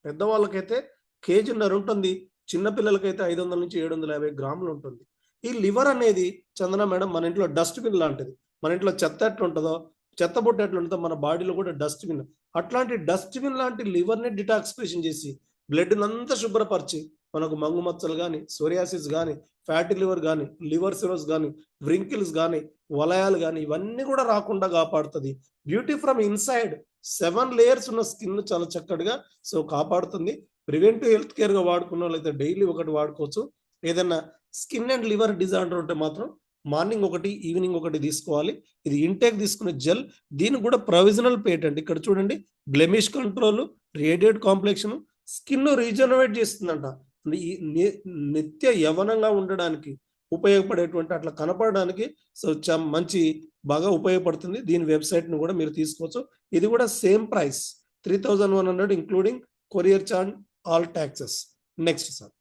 పెద్దవాళ్ళకైతే కేజీన్నర ఉంటుంది, చిన్నపిల్లలకైతే 500 నుంచి 750 గ్రాములు ఉంటుంది. ఈ లివర్ అనేది చందన మేడం మన ఇంట్లో డస్ట్బిన్ లాంటిది. మన ఇంట్లో చెత్త ఎట్లుంటుందో, చెత్త బుట్ట ఎట్లుంటుందో మన బాడీలో కూడా డస్ట్బిన్. అట్లాంటి డస్ట్బిన్ లాంటి లివర్ని డిటాక్సిఫికేషన్ చేసి బ్లడ్ అంతా శుభ్రపరిచి మనకు మంగు మచ్చలు కానీ, సోరియాసిస్ కానీ, ఫ్యాటీ లివర్ కానీ, లివర్ సిరోస్ కానీ, వ్రింకిల్స్ కానీ, వలయాలు కానీ ఇవన్నీ కూడా రాకుండా కాపాడుతుంది. బ్యూటీ ఫ్రమ్ ఇన్సైడ్ 7 లేయర్స్ ఉన్న స్కిన్ చాలా చక్కటిగా సో కాపాడుతుంది. ప్రివెంటివ్ హెల్త్ కేర్ గా వాడుకున్న వాళ్ళైతే డైలీ ఒకటి వాడుకోవచ్చు. ఏదైనా స్కిన్ అండ్ లివర్ డిజార్డర్ ఉంటే మాత్రం మార్నింగ్ ఒకటి, ఈవినింగ్ ఒకటి తీసుకోవాలి. ఇది ఇంటేక్ తీసుకునే జెల్. దీనికి కూడా ప్రొవిజనల్ పేటెంట్. ఇక్కడ చూడండి, blemish control, radiate complexion, skin regenerate చేస్తుందంట. ఈ నిత్య యవనంగా ఉండడానికి ఉపయోగపడేటువంటి, అట్లా కనపడడానికి సో మంచి బాగా ఉపయోగపడుతుంది. దీని వెబ్సైట్ ను కూడా మీరు తీసుకోవచ్చు. ఇది కూడా same price 3100 including courier charge, all taxes. Next sir,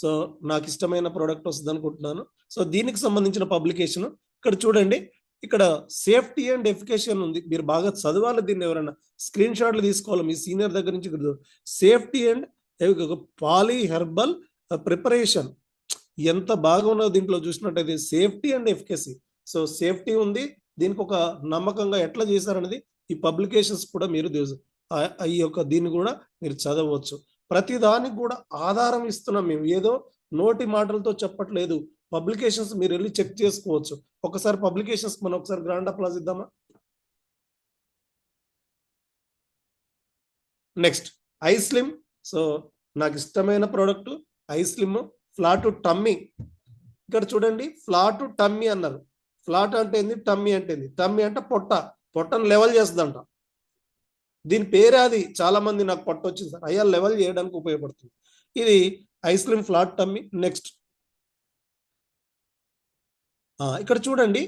so నాకు ఇష్టమైన ప్రోడక్ట్ వస్తుంది అనుకుంటున్నాను. సో దీనికి సంబంధించిన పబ్లికేషన్ ఇక్కడ చూడండి. ఇక్కడ సేఫ్టీ అండ్ ఎఫికేషన్ ఉంది, మీరు బాగా చదవాలి. దీన్ని ఎవరైనా స్క్రీన్ షాట్లు తీసుకోవాలి మీ సీనియర్ దగ్గర నుంచి. ఇక్కడ safety and poly herbal preparation ఎంత బాగా ఉన్నదో దీంట్లో చూసినట్టయితే safety and efficacy. So safety ఉంది, దీనికి ఒక నమ్మకంగా ఎట్లా చేశారనేది ఈ పబ్లికేషన్స్ కూడా మీరు ఈ యొక్క దీన్ని కూడా మీరు చదవచ్చు. ప్రతి దానికి కూడా ఆధారం ఇస్తున్నాం మేము, ఏదో నోటి మాటలతో చెప్పట్లేదు. పబ్లికేషన్స్ మీరు వెళ్ళి చెక్ చేసుకోవచ్చు. ఒకసారి పబ్లికేషన్స్ మనం ఒకసారి గ్రాండ్ అప్లాజ్ ఇద్దామా. Next iSlim. సో నాకు ఇష్టమైన ప్రోడక్ట్ ఐస్లిమ్ ఫ్లాట్ టమ్మీ. ఇక్కడ చూడండి, ఫ్లాట్ టమ్మీ అన్నారు. ఫ్లాట్ అంటే ఏంది, టమ్మీ అంటే ఏంది? టమ్మీ అంటే పొట్టను లెవెల్ చేస్తుందంట. దీని పేరే అది. చాలా మంది నాకు పొట్ట వచ్చింది సార్, అయ్యా లెవెల్ చేయడానికి ఉపయోగపడుతుంది. ఇది ఐస్లిమ్ ఫ్లాట్ టమ్మీ. నెక్స్ట్ ఇక్కడ చూడండి,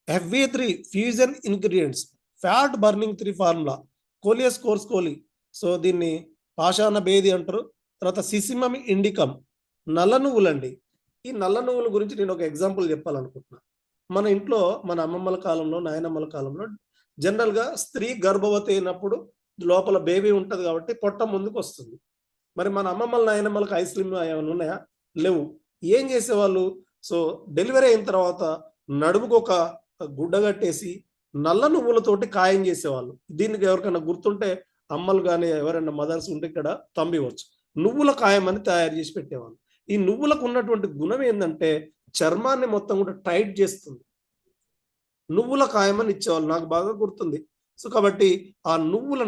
FV3 fusion ingredients, fat burning 3 formula, coleus course coli. So దీన్ని పాషాణ బేది అంటారు. తర్వాత సిసిమమ్ ఇండికమ్, నల్ల నువ్వులండి. ఈ నల్ల నువ్వుల గురించి నేను ఒక ఎగ్జాంపుల్ చెప్పాలనుకుంటున్నా. మన ఇంట్లో మన అమ్మమ్మల కాలంలో, నాయనమ్మల కాలంలో జనరల్ గా స్త్రీ గర్భవతి అయినప్పుడు లోపల బేబీ ఉంటది కాబట్టి పొట్ట ముందుకు వస్తుంది. మరి మన అమ్మమ్మల నాయనమ్మలకు ఐస్లిమ్ ఏమైనా ఉన్నాయా? లేవు. ఏం చేసేవాళ్ళు? సో డెలివరీ అయిన తర్వాత నడుముకు ఒక గుడ్డ కట్టేసి నల్ల నువ్వులతోటి ఖాయం చేసేవాళ్ళు. దీనికి ఎవరికైనా గుర్తుంటే అమ్మలు కానీ ఎవరైనా మదర్స్ ఉంటే ఇక్కడ తంబివచ్చు. నువ్వుల ఖాయం అని తయారు చేసి పెట్టేవాళ్ళు. ఈ నువ్వులకు ఉన్నటువంటి గుణం ఏంటంటే చర్మాన్ని మొత్తం కూడా టైట్ చేస్తుంది. నువ్వుల ఖాయం అని ఇచ్చేవాళ్ళు, నాకు బాగా గుర్తుంది. సో కాబట్టి ఆ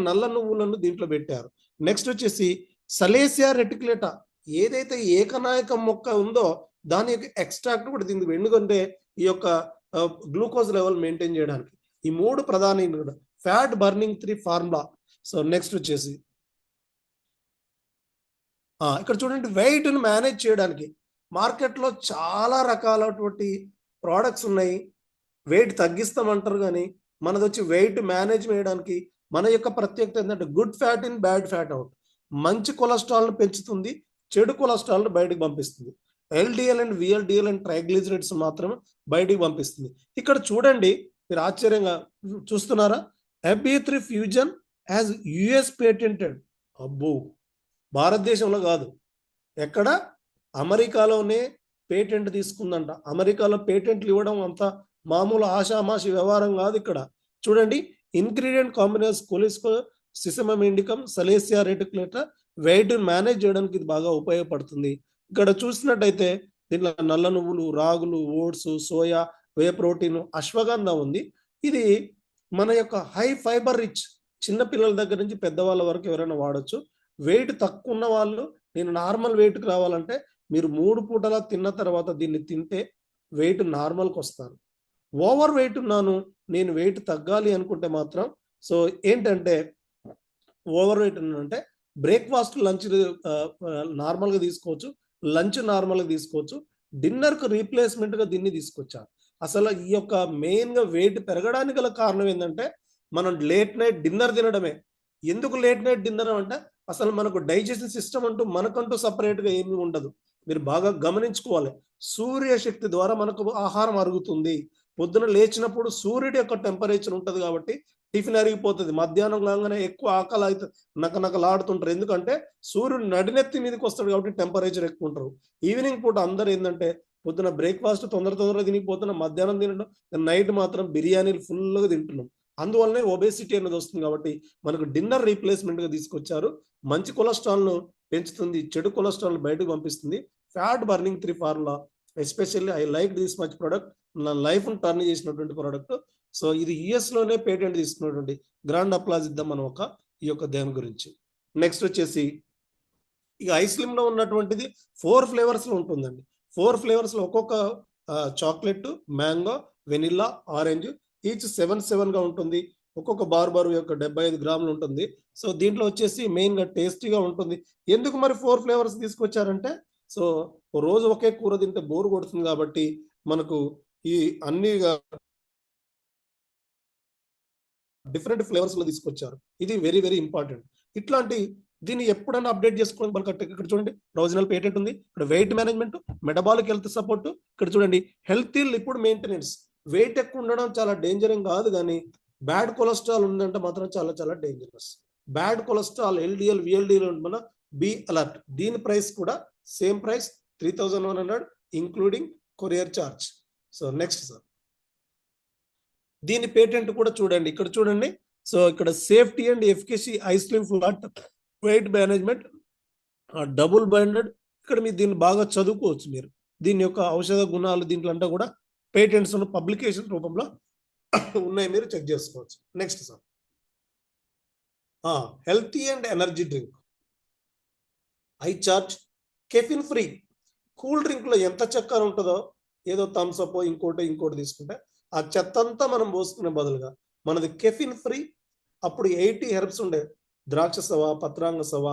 నల్ల నువ్వులను దీంట్లో పెట్టారు. నెక్స్ట్ వచ్చేసి సలేసియా రెటిక్యులేటా, ఏదైతే ఏకనాయకం మొక్క ఉందో దాని యొక్క ఎక్స్ట్రాక్ట్ కూడా దీనికి, ఎందుకంటే ఈ యొక్క గ్లూకోజ్ లెవెల్ మెయింటైన్ చేయడానికి. ఈ 3 ప్రధాన fat burning 3 formula. So next వచ్చేసి ఇక్కడ చూడండి, వెయిట్ ను మేనేజ్ చేయడానికి మార్కెట్లో చాలా రకాలైనటువంటి ప్రోడక్ట్స్ ఉన్నాయి. వెయిట్ తగ్గిస్తామంటారు కానీ మనది వచ్చి వెయిట్ మేనేజ్ చేయడానికి మన యొక్క ప్రత్యేకత ఏంటంటే good fat in bad fat out. మంచి కొలెస్ట్రాల్ను పెంచుతుంది, చెడు కొలెస్ట్రాల్ను బయటకు పంపిస్తుంది. LDL and VLDL and triglycerides మాత్రమే బయటికి పంపిస్తుంది. ఇక్కడ చూడండి, మీరు ఆశ్చర్యంగా చూస్తున్నారా, FB3 fusion as US patented. అబ్బో, భారతదేశంలో కాదు, ఎక్కడ, అమెరికాలోనే పేటెంట్ తీసుకుందంట. అమెరికాలో పేటెంట్లు ఇవ్వడం అంత మామూలు ఆషామాషి వ్యవహారం కాదు. ఇక్కడ చూడండి, ఇంగ్రీడియంట్ కాంబినేస్ కొలిస్కో సిసమం ఇండికం సలేసియా రెటిక్యులేటర్ వెయిట్ మేనేజ్ చేయడానికి ఇది బాగా ఉపయోగపడుతుంది. ఇక్కడ చూసినట్టయితే దీంట్లో నల్ల నువ్వులు, రాగులు, oats, soya, whey protein, ashwagandha ఉంది. ఇది మన యొక్క హై ఫైబర్ రిచ్, చిన్న పిల్లల దగ్గర నుంచి పెద్దవాళ్ళ వరకు ఎవరైనా వాడచ్చు. వెయిట్ తక్కువ ఉన్న వాళ్ళు, నేను నార్మల్ వెయిట్కి రావాలంటే మీరు 3 పూటలా తిన్న తర్వాత దీన్ని తింటే వెయిట్ నార్మల్కి వస్తారు. ఓవర్ వెయిట్ ఉన్నాను, నేను వెయిట్ తగ్గాలి అనుకుంటే మాత్రం, సో ఏంటంటే ఓవర్ వెయిట్ ఉన్నానంటే బ్రేక్ఫాస్ట్, లంచ్ నార్మల్గా తీసుకోవచ్చు, లంచ్ నార్మల్గా తీసుకోవచ్చు, డిన్నర్కు రీప్లేస్మెంట్గా దీన్ని తీసుకొచ్చారు. అసలు ఈ యొక్క మెయిన్గా వెయిట్ పెరగడానికి గల కారణం ఏంటంటే మనం లేట్ నైట్ డిన్నర్ తినడమే. ఎందుకు లేట్ నైట్ డిన్నర్ అంటే అసలు మనకు డైజెషన్ సిస్టమ్ అంటూ మనకంటూ సపరేట్గా ఏమీ ఉండదు. మీరు బాగా గమనించుకోవాలి, సూర్యశక్తి ద్వారా మనకు ఆహారం అరుగుతుంది. పొద్దున లేచినప్పుడు సూర్యుడి యొక్క టెంపరేచర్ ఉంటుంది కాబట్టి టిఫిన్ అరిగిపోతుంది. మధ్యాహ్నం కాగానే ఎక్కువ ఆకలి అయితే నకనకలాడుతుంటారు, ఎందుకంటే సూర్యుడు నడినెత్తి మీదకి వస్తాడు కాబట్టి టెంపరేచర్ ఎక్కువ ఉంటారు. ఈవినింగ్ పూట అందరు ఏంటంటే పొద్దున బ్రేక్ఫాస్ట్ తొందరగా తినిపోతున్నాం, మధ్యాహ్నం తినడం, నైట్ మాత్రం బిర్యానీలు ఫుల్గా తింటున్నాం. అందువల్లనే ఒబేసిటీ అనేది వస్తుంది. కాబట్టి మనకు డిన్నర్ రీప్లేస్మెంట్గా తీసుకొచ్చారు. మంచి కొలెస్ట్రాల్ను పెంచుతుంది, చెడు కొలెస్ట్రాల్ బయటకు పంపిస్తుంది. Fat burning 3 formula, especially I like this much product. నా లైఫ్ను టర్న్ చేసినటువంటి ప్రోడక్ట్. సో ఇది యుఎస్లోనే పేటెంట్ తీసుకున్నటువంటి, గ్రాండ్ అప్లాజ్ ఇద్దాం మనం ఈ యొక్క దేని గురించి. నెక్స్ట్ వచ్చేసి ఇక ఐస్లిమ్లో ఉన్నటువంటిది 4 ఫ్లేవర్స్లో ఉంటుందండి. 4 ఫ్లేవర్స్లో ఒక్కొక్క chocolate, mango, vanilla, orange, each 7 ఉంటుంది. ఒక్కొక్క బార్ యొక్క 75 గ్రాములు ఉంటుంది. సో దీంట్లో వచ్చేసి మెయిన్గా టేస్టీగా ఉంటుంది. ఎందుకు మరి 4 ఫ్లేవర్స్ తీసుకొచ్చారంటే, సో రోజు ఒకే కూర తింటే బోర్ కొడుతుంది కాబట్టి మనకు ఈ అన్ని డిఫరెంట్ ఫ్లేవర్స్ లో తీసుకొచ్చారు. ఇది వెరీ వెరీ ఇంపార్టెంట్. ఇట్లాంటి దీన్ని ఎప్పుడైనా అప్డేట్ చేసుకోవడం మనకు ఇక్కడ చూడండి, ప్రొవిజనల్ పేటెంట్ ఉంది, ఇక్కడ weight management, metabolic health support, ఇక్కడ చూడండి హెల్తీ లిపిడ్ మెయింటెనెన్స్. వెయిట్ ఎక్కువ ఉండడం చాలా డేంజర్ ఏం కాదు, కానీ బ్యాడ్ కొలెస్ట్రాల్ ఉందంటే మాత్రం చాలా చాలా dangerous. Bad cholesterol, LDL, VLDL మన బి అలర్ట్. దీని ప్రైస్ కూడా same price 3100 including courier charge. So next sir, దీని పేటెంట్ కూడా చూడండి, ఇక్కడ చూడండి. సో ఇక్కడ safety and efficacy iSlim flat weight management double binded. ఇక్కడ మీరు దీన్ని బాగా చదువుకోవచ్చు. మీరు దీని యొక్క ఔషధ గుణాలు దీంట్లో అంతా కూడా పేటెంట్స్ పబ్లికేషన్ రూపంలో ఉన్నాయి, మీరు చెక్ చేసుకోవచ్చు. Next sir, healthy and energy drink I chart caffeine free. Cool drink లో ఎంత చక్కెర ఉంటుందో, ఏదో థమ్స్అప్ ఇంకోటి తీసుకుంటే ఆ చెత్త అంతా మనం పోసుకునే బదులుగా మనది కెఫిన్ ఫ్రీ. అప్పుడు 80 హెర్బ్స్ ఉండే, ద్రాక్ష సవ, పత్రాంగ సవ,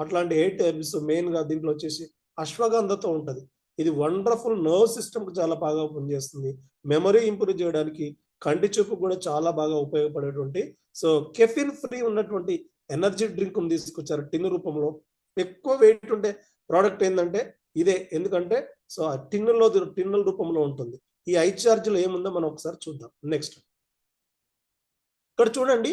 అట్లాంటి 8 హెర్బ్స్. మెయిన్గా దీంట్లో వచ్చేసి అశ్వగంధతో ఉంటుంది. ఇది వండర్ఫుల్ నర్వ్ సిస్టమ్కి చాలా బాగా పనిచేస్తుంది. మెమరీ ఇంప్రూవ్ చేయడానికి, కంటి చూపు కూడా చాలా బాగా ఉపయోగపడేటువంటి సో కెఫిన్ ఫ్రీ ఉన్నటువంటి ఎనర్జీ డ్రింక్ తీసుకొచ్చారు టిన్ రూపంలో. ఎక్కువ వెయిట్ ఉంటే ప్రోడక్ట్ ఏంటంటే ఇదే, ఎందుకంటే సో ఆ టిన్నుల రూపంలో ఉంటుంది. ఈ ఐ చార్జ్లో ఏముందో మనం ఒకసారి చూద్దాం. నెక్స్ట్ ఇక్కడ చూడండి,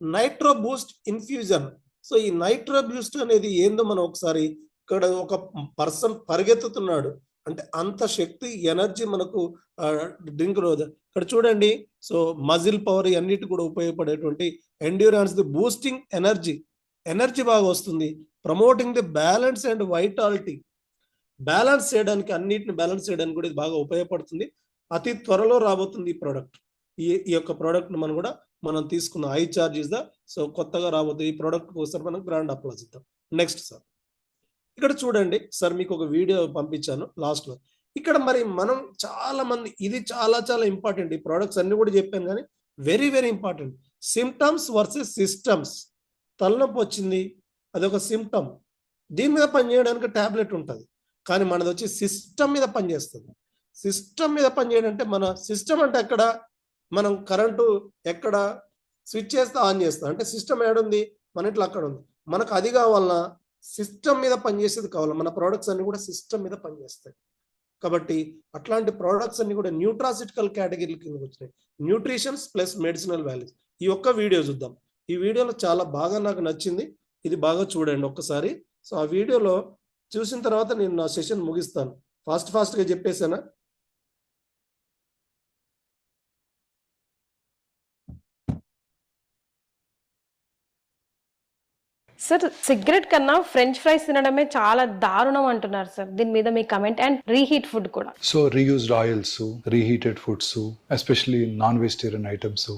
నైట్రో బూస్ట్ ఇన్ఫ్యూజన్. సో ఈ నైట్రో బూస్ట్ అనేది ఏందో మనం ఒకసారి, ఇక్కడ ఒక పర్సన్ పరిగెత్తుతున్నాడు అంటే అంత శక్తి, ఎనర్జీ మనకు డ్రింక్ రోజు. ఇక్కడ చూడండి, సో మజిల్ పవర్ అన్నిటి కూడా ఉపయోగపడేటువంటి ఎండ్యూరెన్స్, ది బూస్టింగ్ ఎనర్జీ బాగా వస్తుంది. Promoting the balance and vitality, balance చేయడానికి, అన్నిటిని బ్యాలెన్స్ చేయడానికి కూడా ఇది బాగా ఉపయోగపడుతుంది. అతి త్వరలో రాబోతుంది ఈ ప్రోడక్ట్. ఈ యొక్క ప్రోడక్ట్ మనం తీసుకున్న I charge is the so కొత్తగా రాబోతుంది ఈ ప్రోడక్ట్ కోసం మనం బ్రాండ్ అప్లాజ్ ఇద్దాం. నెక్స్ట్ సార్, ఇక్కడ చూడండి సార్, మీకు ఒక వీడియో పంపించాను లాస్ట్ లో. ఇక్కడ మరి మనం చాలా మంది, ఇది చాలా చాలా ఇంపార్టెంట్. ఈ ప్రోడక్ట్స్ అన్ని కూడా చెప్పాను, కానీ very very important. Symptoms versus systems. తలనొప్పి వచ్చింది, అదొక సిమ్టమ్. దీని మీద పనిచేయడానికి టాబ్లెట్ ఉంటుంది, కానీ మనది వచ్చి సిస్టమ్ మీద పనిచేస్తుంది. సిస్టమ్ మీద పనిచేయడంటే మన సిస్టమ్ అంటే ఎక్కడ, మనం కరెంటు ఎక్కడ స్విచ్ చేస్తే ఆన్ చేస్తాం అంటే సిస్టమ్ ఏడుంది, మన ఇంట్లో అక్కడ ఉంది. మనకు అది కావాలన్నా సిస్టమ్ మీద పనిచేసేది కావాలి. మన ప్రోడక్ట్స్ అన్ని కూడా సిస్టమ్ మీద పనిచేస్తాయి. కాబట్టి అట్లాంటి ప్రోడక్ట్స్ అన్ని కూడా న్యూట్రాసిటికల్ కేటగిరీ కిందకి వచ్చినాయి. Nutritions plus medicinal values. ఈ ఒక్క వీడియో చూద్దాం. ఈ వీడియోలో చాలా బాగా నాకు నచ్చింది. ఇది బాగా చూడండి ఒక్కసారి. సో ఆ వీడియోలో చూసిన తర్వాత నేను నా సెషన్ ముగిస్తాను. ఫాస్ట్గా చెప్పేసానా? సార్ సిగరెట్ కన్నా ఫ్రెంచ్ ఫ్రైస్ తినడమే చాలా దారుణం అంటున్నారు సార్. దీని మీద మీ కమెంట్. అండ్ రీహీట్ ఫుడ్ కూడా. So reused oils, reheated foods, especially non vegetarian items,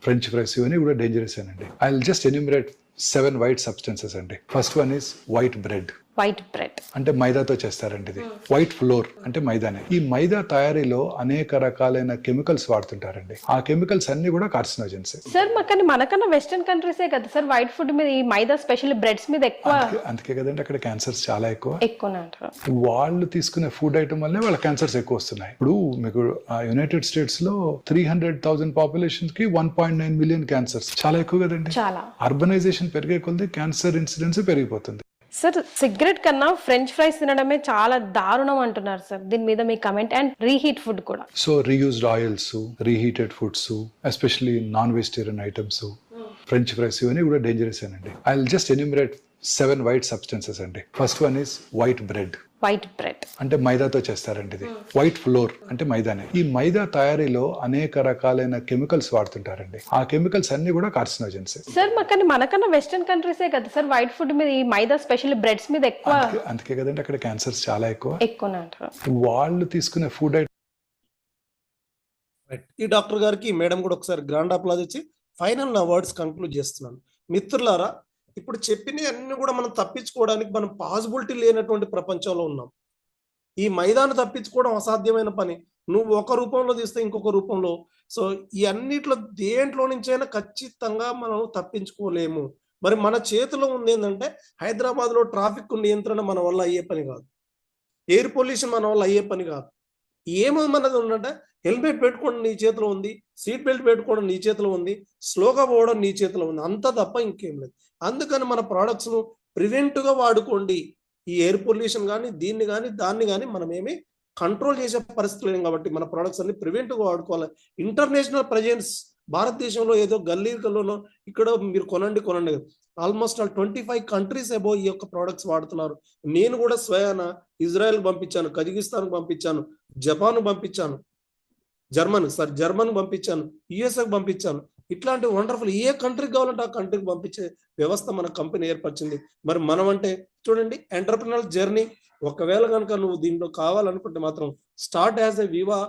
French fries ఇవన్నీ కూడా డేంజరస్ అండి. I will just enumerate 7 white substances అండి. First one is white bread. White bread అంటే మైదాతో చేస్తారండి ఇది. వైట్ ఫ్లోర్ అంటే మైదానే. ఈ మైదా తయారీలో అనేక రకాలైన కెమికల్స్ వాడుతుంటారండి. ఆ కెమికల్స్ అన్ని కూడా కార్సినోజెన్స్. సార్ మనకన్నా వెస్టర్న్ కంట్రీసే కదా సార్ వైట్ ఫుడ్ మీద, ఈ మైదా స్పెషల్లీ బ్రెడ్స్ మీద ఎక్కువ. అందుకే కదండి అక్కడ క్యాన్సర్స్ చాలా ఎక్కువ అంటారు. వాళ్ళు తీసుకునే ఫుడ్ ఐటమ్ వల్లే వాళ్ళ క్యాన్సర్స్ ఎక్కువ వస్తున్నాయి. ఇప్పుడు మీకు యునైటెడ్ స్టేట్స్ లో 300,000 పాపులేషన్ కి 1.9 మిలియన్ క్యాన్సర్స్. చాలా ఎక్కువ కదండి. చాలా. అర్బనైజేషన్ పెరిగే కొద్దీ క్యాన్సర్ ఇన్సిడెన్స్ పెరిగిపోతుంది. సార్ సిగరెట్ కన్నా ఫ్రెంచ్ ఫ్రైస్ తినడమే చాలా దారుణం అంటున్నారు సార్. దీని మీద మీ కమెంట్. అండ్ రీహీట్ ఫుడ్ కూడా. So reused oils, reheated foods, especially non vegetarian items, French fries ఇవన్నీ కూడా డేంజరస్ అండి. I will just enumerate 7 white substances అండి. First one is white bread. White bread అంటే మైదాతో చేస్తారండి ఇది. వైట్ ఫ్లోర్ అంటే మైదానే. ఈ మైదా తయారీలో అనేక రకాలైన కెమికల్స్ వాడుతుంటారండి. ఆ కెమికల్స్ అన్ని కూడా కార్సినోజెన్స్. సార్ మనకన్నా వెస్టర్న్ కంట్రీసే కదా సార్ వైట్ ఫుడ్ మీద, ఈ మైదా స్పెషల్లీ బ్రెడ్స్ మీద ఎక్కువ. అందుకే కదండి అక్కడ క్యాన్సర్స్ చాలా ఎక్కువ అంటారు. వాళ్ళు తీసుకునే ఫుడ్ ఐటమ్. ఈ డాక్టర్ గారికి మేడం కూడా ఒకసారి గ్రాండ్ అప్లాజ్ ఇచ్చి ఫైనల్ నా వర్డ్స్ కంక్లూడ్ చేస్తున్నాను. మిత్రులారా, ఇప్పుడు చెప్పినవి అన్ని కూడా మనం తప్పించుకోవడానికి మనం పాసిబిలిటీ లేనటువంటి ప్రపంచంలో ఉన్నాం. ఈ మైదాను తప్పించుకోవడం అసాధ్యమైన పని. నువ్వు ఒక రూపంలో తీస్తే ఇంకొక రూపంలో. సో ఈ అన్నిట్లో దేంట్లో నుంచైనా ఖచ్చితంగా మనం తప్పించుకోలేము. మరి మన చేతిలో ఉంది ఏంటంటే హైదరాబాద్లో ట్రాఫిక్ నియంత్రణ మన వల్ల అయ్యే పని కాదు. ఎయిర్ పొల్యూషన్ మన వల్ల అయ్యే పని కాదు. ఏమన్నది ఉందంటే హెల్మెట్ పెట్టుకోవడం నీ చేతిలో ఉంది, సీట్ బెల్ట్ పెట్టుకోవడం నీ చేతిలో ఉంది, స్లోగా పోవడం నీ చేతిలో ఉంది. అంత తప్ప ఇంకేం లేదు. అందుకని మన ప్రోడక్ట్స్ను ప్రివెంట్గా వాడుకోండి. ఈ ఎయిర్ పొల్యూషన్ కానీ దీన్ని కానీ దాన్ని కానీ మనం ఏమి కంట్రోల్ చేసే పరిస్థితి లేం. కాబట్టి మన ప్రోడక్ట్స్ అన్ని ప్రివెంట్గా వాడుకోవాలి. ఇంటర్నేషనల్ ప్రజెన్స్ భారతదేశంలో ఏదో గల్లీలోనో ఇక్కడ మీరు కొనండి ఆల్మోస్ట్ 25 కంట్రీస్ అబో ఈ యొక్క ప్రోడక్ట్స్ వాడుతున్నారు. నేను కూడా స్వయాన ఇజ్రాయెల్ పంపించాను, కజకిస్తాన్ పంపించాను, జపాన్ పంపించాను, జర్మన్ పంపించాను, యుఎస్ఏకి పంపించాను. ఇట్లాంటి వండర్ఫుల్ ఏ కంట్రీకి కావాలంటే ఆ కంట్రీకి పంపించే వ్యవస్థ మన కంపెనీ ఏర్పరిచింది. మరి మనం అంటే చూడండి ఎంటర్‌ప్రెన్యూర్ జర్నీ. ఒకవేళ కనుక నువ్వు దీంట్లో కావాలనుకుంటే మాత్రం start as a Viva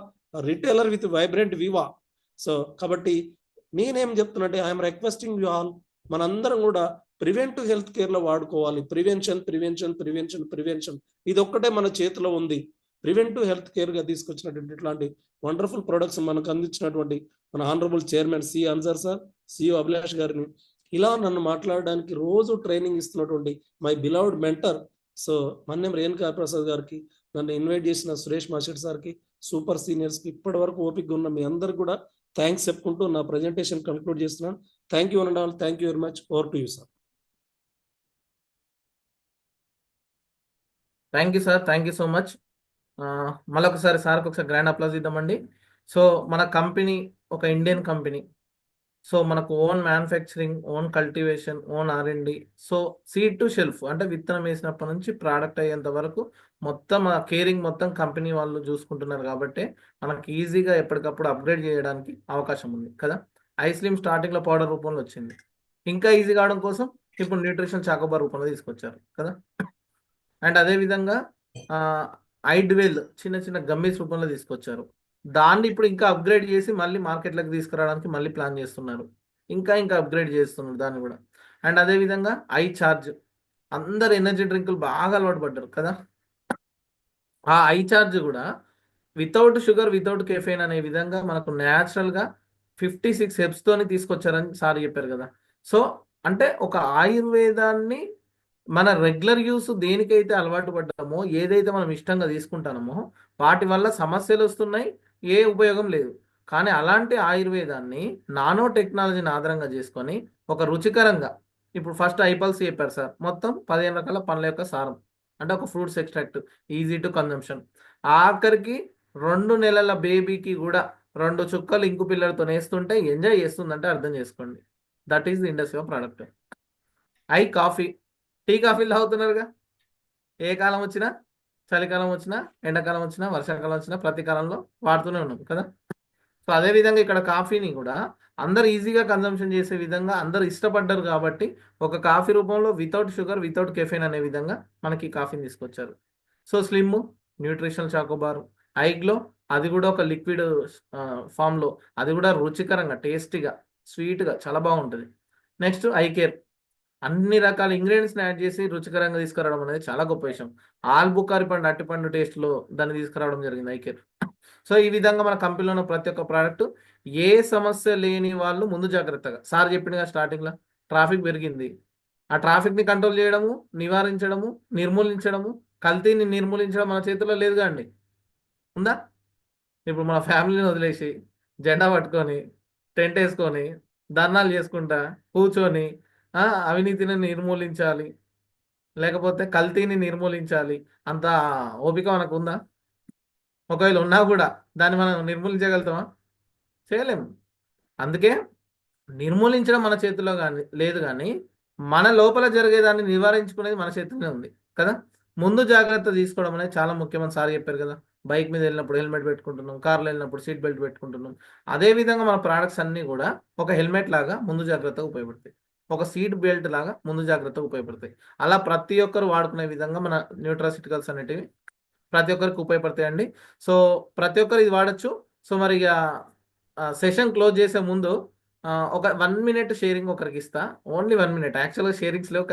retailer with vibrant Viva. So కాబట్టి నేనేం చెప్తున్నట్టే ఐఎమ్ రిక్వెస్టింగ్ యూ ఆల్, మనందరం కూడా ప్రివెంటివ్ హెల్త్ కేర్లో వాడుకోవాలి. ప్రివెన్షన్ ఇది ఒక్కటే మన చేతిలో ఉంది. ప్రివెంటివ్ హెల్త్ కేర్గా తీసుకొచ్చినటువంటి ఇట్లాంటి వండర్ఫుల్ ప్రొడక్ట్స్ మనకు అందించినటువంటి మన ఆనరబుల్ చైర్మన్ సి అన్సర్ సార్, సిఇఓ అభిలాష్ గారిని, ఇలా నన్ను మాట్లాడడానికి రోజు ట్రైనింగ్ ఇస్తున్నటువంటి my beloved mentor so Manyam Renuka Prasad గారికి, నన్ను ఇన్వైట్ చేసిన సురేష్ మాషెట్ సార్కి, సూపర్ సీనియర్స్కి, ఇప్పటి వరకు ఓపిక ఉన్న మీ అందరికి కూడా థ్యాంక్స్ చెప్పుకుంటూ నా ప్రజెంటేషన్ కంక్లూడ్ చేస్తున్నాను. Thank you and all. Thank you very much. Over to you sir. Thank you sir, thank you so much. మళ్ళొకసారి సార్కి ఒకసారి గ్రాండ్ అప్లాజ్ ఇద్దామండి. సో మన కంపెనీ ఒక ఇండియన్ కంపెనీ. సో మనకు own manufacturing, own cultivation, own R&D. So seed to shelf అంటే విత్తనం వేసినప్పటి నుంచి ప్రోడక్ట్ అయ్యేంత వరకు మొత్తం ఆ కేరింగ్ మొత్తం కంపెనీ వాళ్ళు చూసుకుంటున్నారు. కాబట్టి మనకి ఈజీగా ఎప్పటికప్పుడు అప్గ్రేడ్ చేయడానికి అవకాశం ఉంది కదా. ఐస్లీమ్ స్టార్టింగ్లో పౌడర్ రూపంలో వచ్చింది. ఇంకా ఈజీ కావడం కోసం ఇప్పుడు న్యూట్రిషన్ చాకోబార్ రూపంలో తీసుకొచ్చారు కదా. అండ్ అదేవిధంగా ఐడ్వెల్ చిన్న చిన్న గమ్మీస్ రూపంలో తీసుకొచ్చారు. దాన్ని ఇప్పుడు ఇంకా అప్గ్రేడ్ చేసి మళ్ళీ మార్కెట్లోకి తీసుకురావడానికి మళ్ళీ ప్లాన్ చేస్తున్నారు. ఇంకా అప్గ్రేడ్ చేస్తున్నారు దాన్ని కూడా. అండ్ అదేవిధంగా ఐ చార్జ్, అందరు ఎనర్జీ డ్రింకులు బాగా అలవాటు పడ్డారు కదా. ఆ ఐ చార్జ్ కూడా వితౌట్ షుగర్, వితౌట్ కెఫెయిన్ అనే విధంగా మనకు న్యాచురల్గా 56 హెర్బ్స్తోని తీసుకొచ్చారని సార్ చెప్పారు కదా. సో అంటే ఒక ఆయుర్వేదాన్ని మన రెగ్యులర్ యూస్ దేనికైతే అలవాటు పడ్డామో, ఏదైతే మనం ఇష్టంగా తీసుకుంటామో వాటి వల్ల సమస్యలు వస్తున్నాయి, ఏ ఉపయోగం లేదు. కానీ అలాంటి ఆయుర్వేదాన్ని నానో టెక్నాలజీని ఆధారంగా చేసుకొని ఒక రుచికరంగా ఇప్పుడు ఫస్ట్ ఐపల్స్ చెప్పారు సార్, మొత్తం 15 రకాల పండ్ల యొక్క సారం, అంటే ఒక fruits extract, easy to consumption. ఆఖరికి 2 నెలల బేబీకి కూడా 2 చుక్కలు ఇంకు పిల్లలతో వేస్తుంటే ఎంజాయ్ చేస్తుందంటే అర్థం చేసుకోండి. That is the industry of product. Coffee, tea కాఫీలు తాగుతున్నారుగా, ఏ కాలం వచ్చినా, చలికాలం వచ్చినా, ఎండాకాలం వచ్చినా, వర్షాకాలం వచ్చినా, ప్రతి కాలంలో వాడుతూనే ఉన్నాం కదా. సో అదే విధంగా ఇక్కడ కాఫీని కూడా అందరు ఈజీగా కన్జంప్షన్ చేసే విధంగా అందరు ఇష్టపడ్డారు కాబట్టి ఒక కాఫీ రూపంలో వితౌట్ షుగర్, వితౌట్ కెఫెన్ అనే విధంగా మనకి కాఫీని తీసుకొచ్చారు. సో స్లిమ్, న్యూట్రిషనల్ చాకోబార్, ఐగ్లో అది కూడా ఒక లిక్విడ్ ఫామ్లో, అది కూడా రుచికరంగా, టేస్టీగా, స్వీట్గా చాలా బాగుంటుంది. నెక్స్ట్ ఐకేర్, అన్ని రకాల ఇంగ్రీడియంట్స్ని యాడ్ చేసి రుచికరంగా తీసుకురావడం అనేది చాలా గొప్ప విషయం. ఆల్బుకారి పండు, అట్టిపండు టేస్ట్లో దాన్ని తీసుకురావడం జరిగింది ఐకేర్. సో ఈ విధంగా మన కంపెనీలో ఉన్న ప్రతి ఒక్క ప్రోడక్ట్ ఏ సమస్య లేని వాళ్ళు ముందు జాగ్రత్తగా, సార్ చెప్పిండుగా స్టార్టింగ్లో ట్రాఫిక్ పెరిగింది, ఆ ట్రాఫిక్ని కంట్రోల్ చేయడము, నివారించడము, నిర్మూలించడము, కల్తీని నిర్మూలించడం మన చేతిలో లేదుగా అండి, ఉందా? ఇప్పుడు మన ఫ్యామిలీని వదిలేసి జెండా పట్టుకొని టెంట్ వేసుకొని ధర్నాలు చేసుకుంటా కూర్చొని అవినీతిని నిర్మూలించాలి, లేకపోతే కల్తీని నిర్మూలించాలి అంత ఓపిక మనకు ఉందా? ఒకవేళ ఉన్నా కూడా దాన్ని మనం నిర్మూలించగలుగుతామా? చేయలేము. అందుకే నిర్మూలించడం మన చేతిలో కానీ లేదు, కానీ మన లోపల జరిగేదాన్ని నివారించుకునేది మన చేతిలోనే ఉంది కదా. ముందు జాగ్రత్త తీసుకోవడం అనేది చాలా ముఖ్యమని సార్ చెప్పారు కదా. బైక్ మీద వెళ్ళినప్పుడు హెల్మెట్ పెట్టుకుంటున్నాం, కార్లో వెళ్ళినప్పుడు సీట్ బెల్ట్ పెట్టుకుంటున్నాం. అదే విధంగా మన ప్రోడక్ట్స్ అన్నీ కూడా ఒక హెల్మెట్ లాగా ముందు జాగ్రత్తగా ఉపయోగపడతాయి, ఒక సీట్ బెల్ట్ లాగా ముందు జాగ్రత్తగా ఉపయోగపడతాయి. అలా ప్రతి ఒక్కరు వాడుకునే విధంగా మన న్యూట్రాసిటికల్స్ అనేటివి ప్రతి ఒక్కరికి ఉపయోగపడతాయండి. సో ప్రతి ఒక్కరు ఇది వాడచ్చు. సో మరి ఇక సెషన్ క్లోజ్ చేసే ముందు ఒక 1 minute షేరింగ్ ఒకరికి ఇస్తా, ఓన్లీ 1 minute. యాక్చువల్గా షేరింగ్స్ లేవు.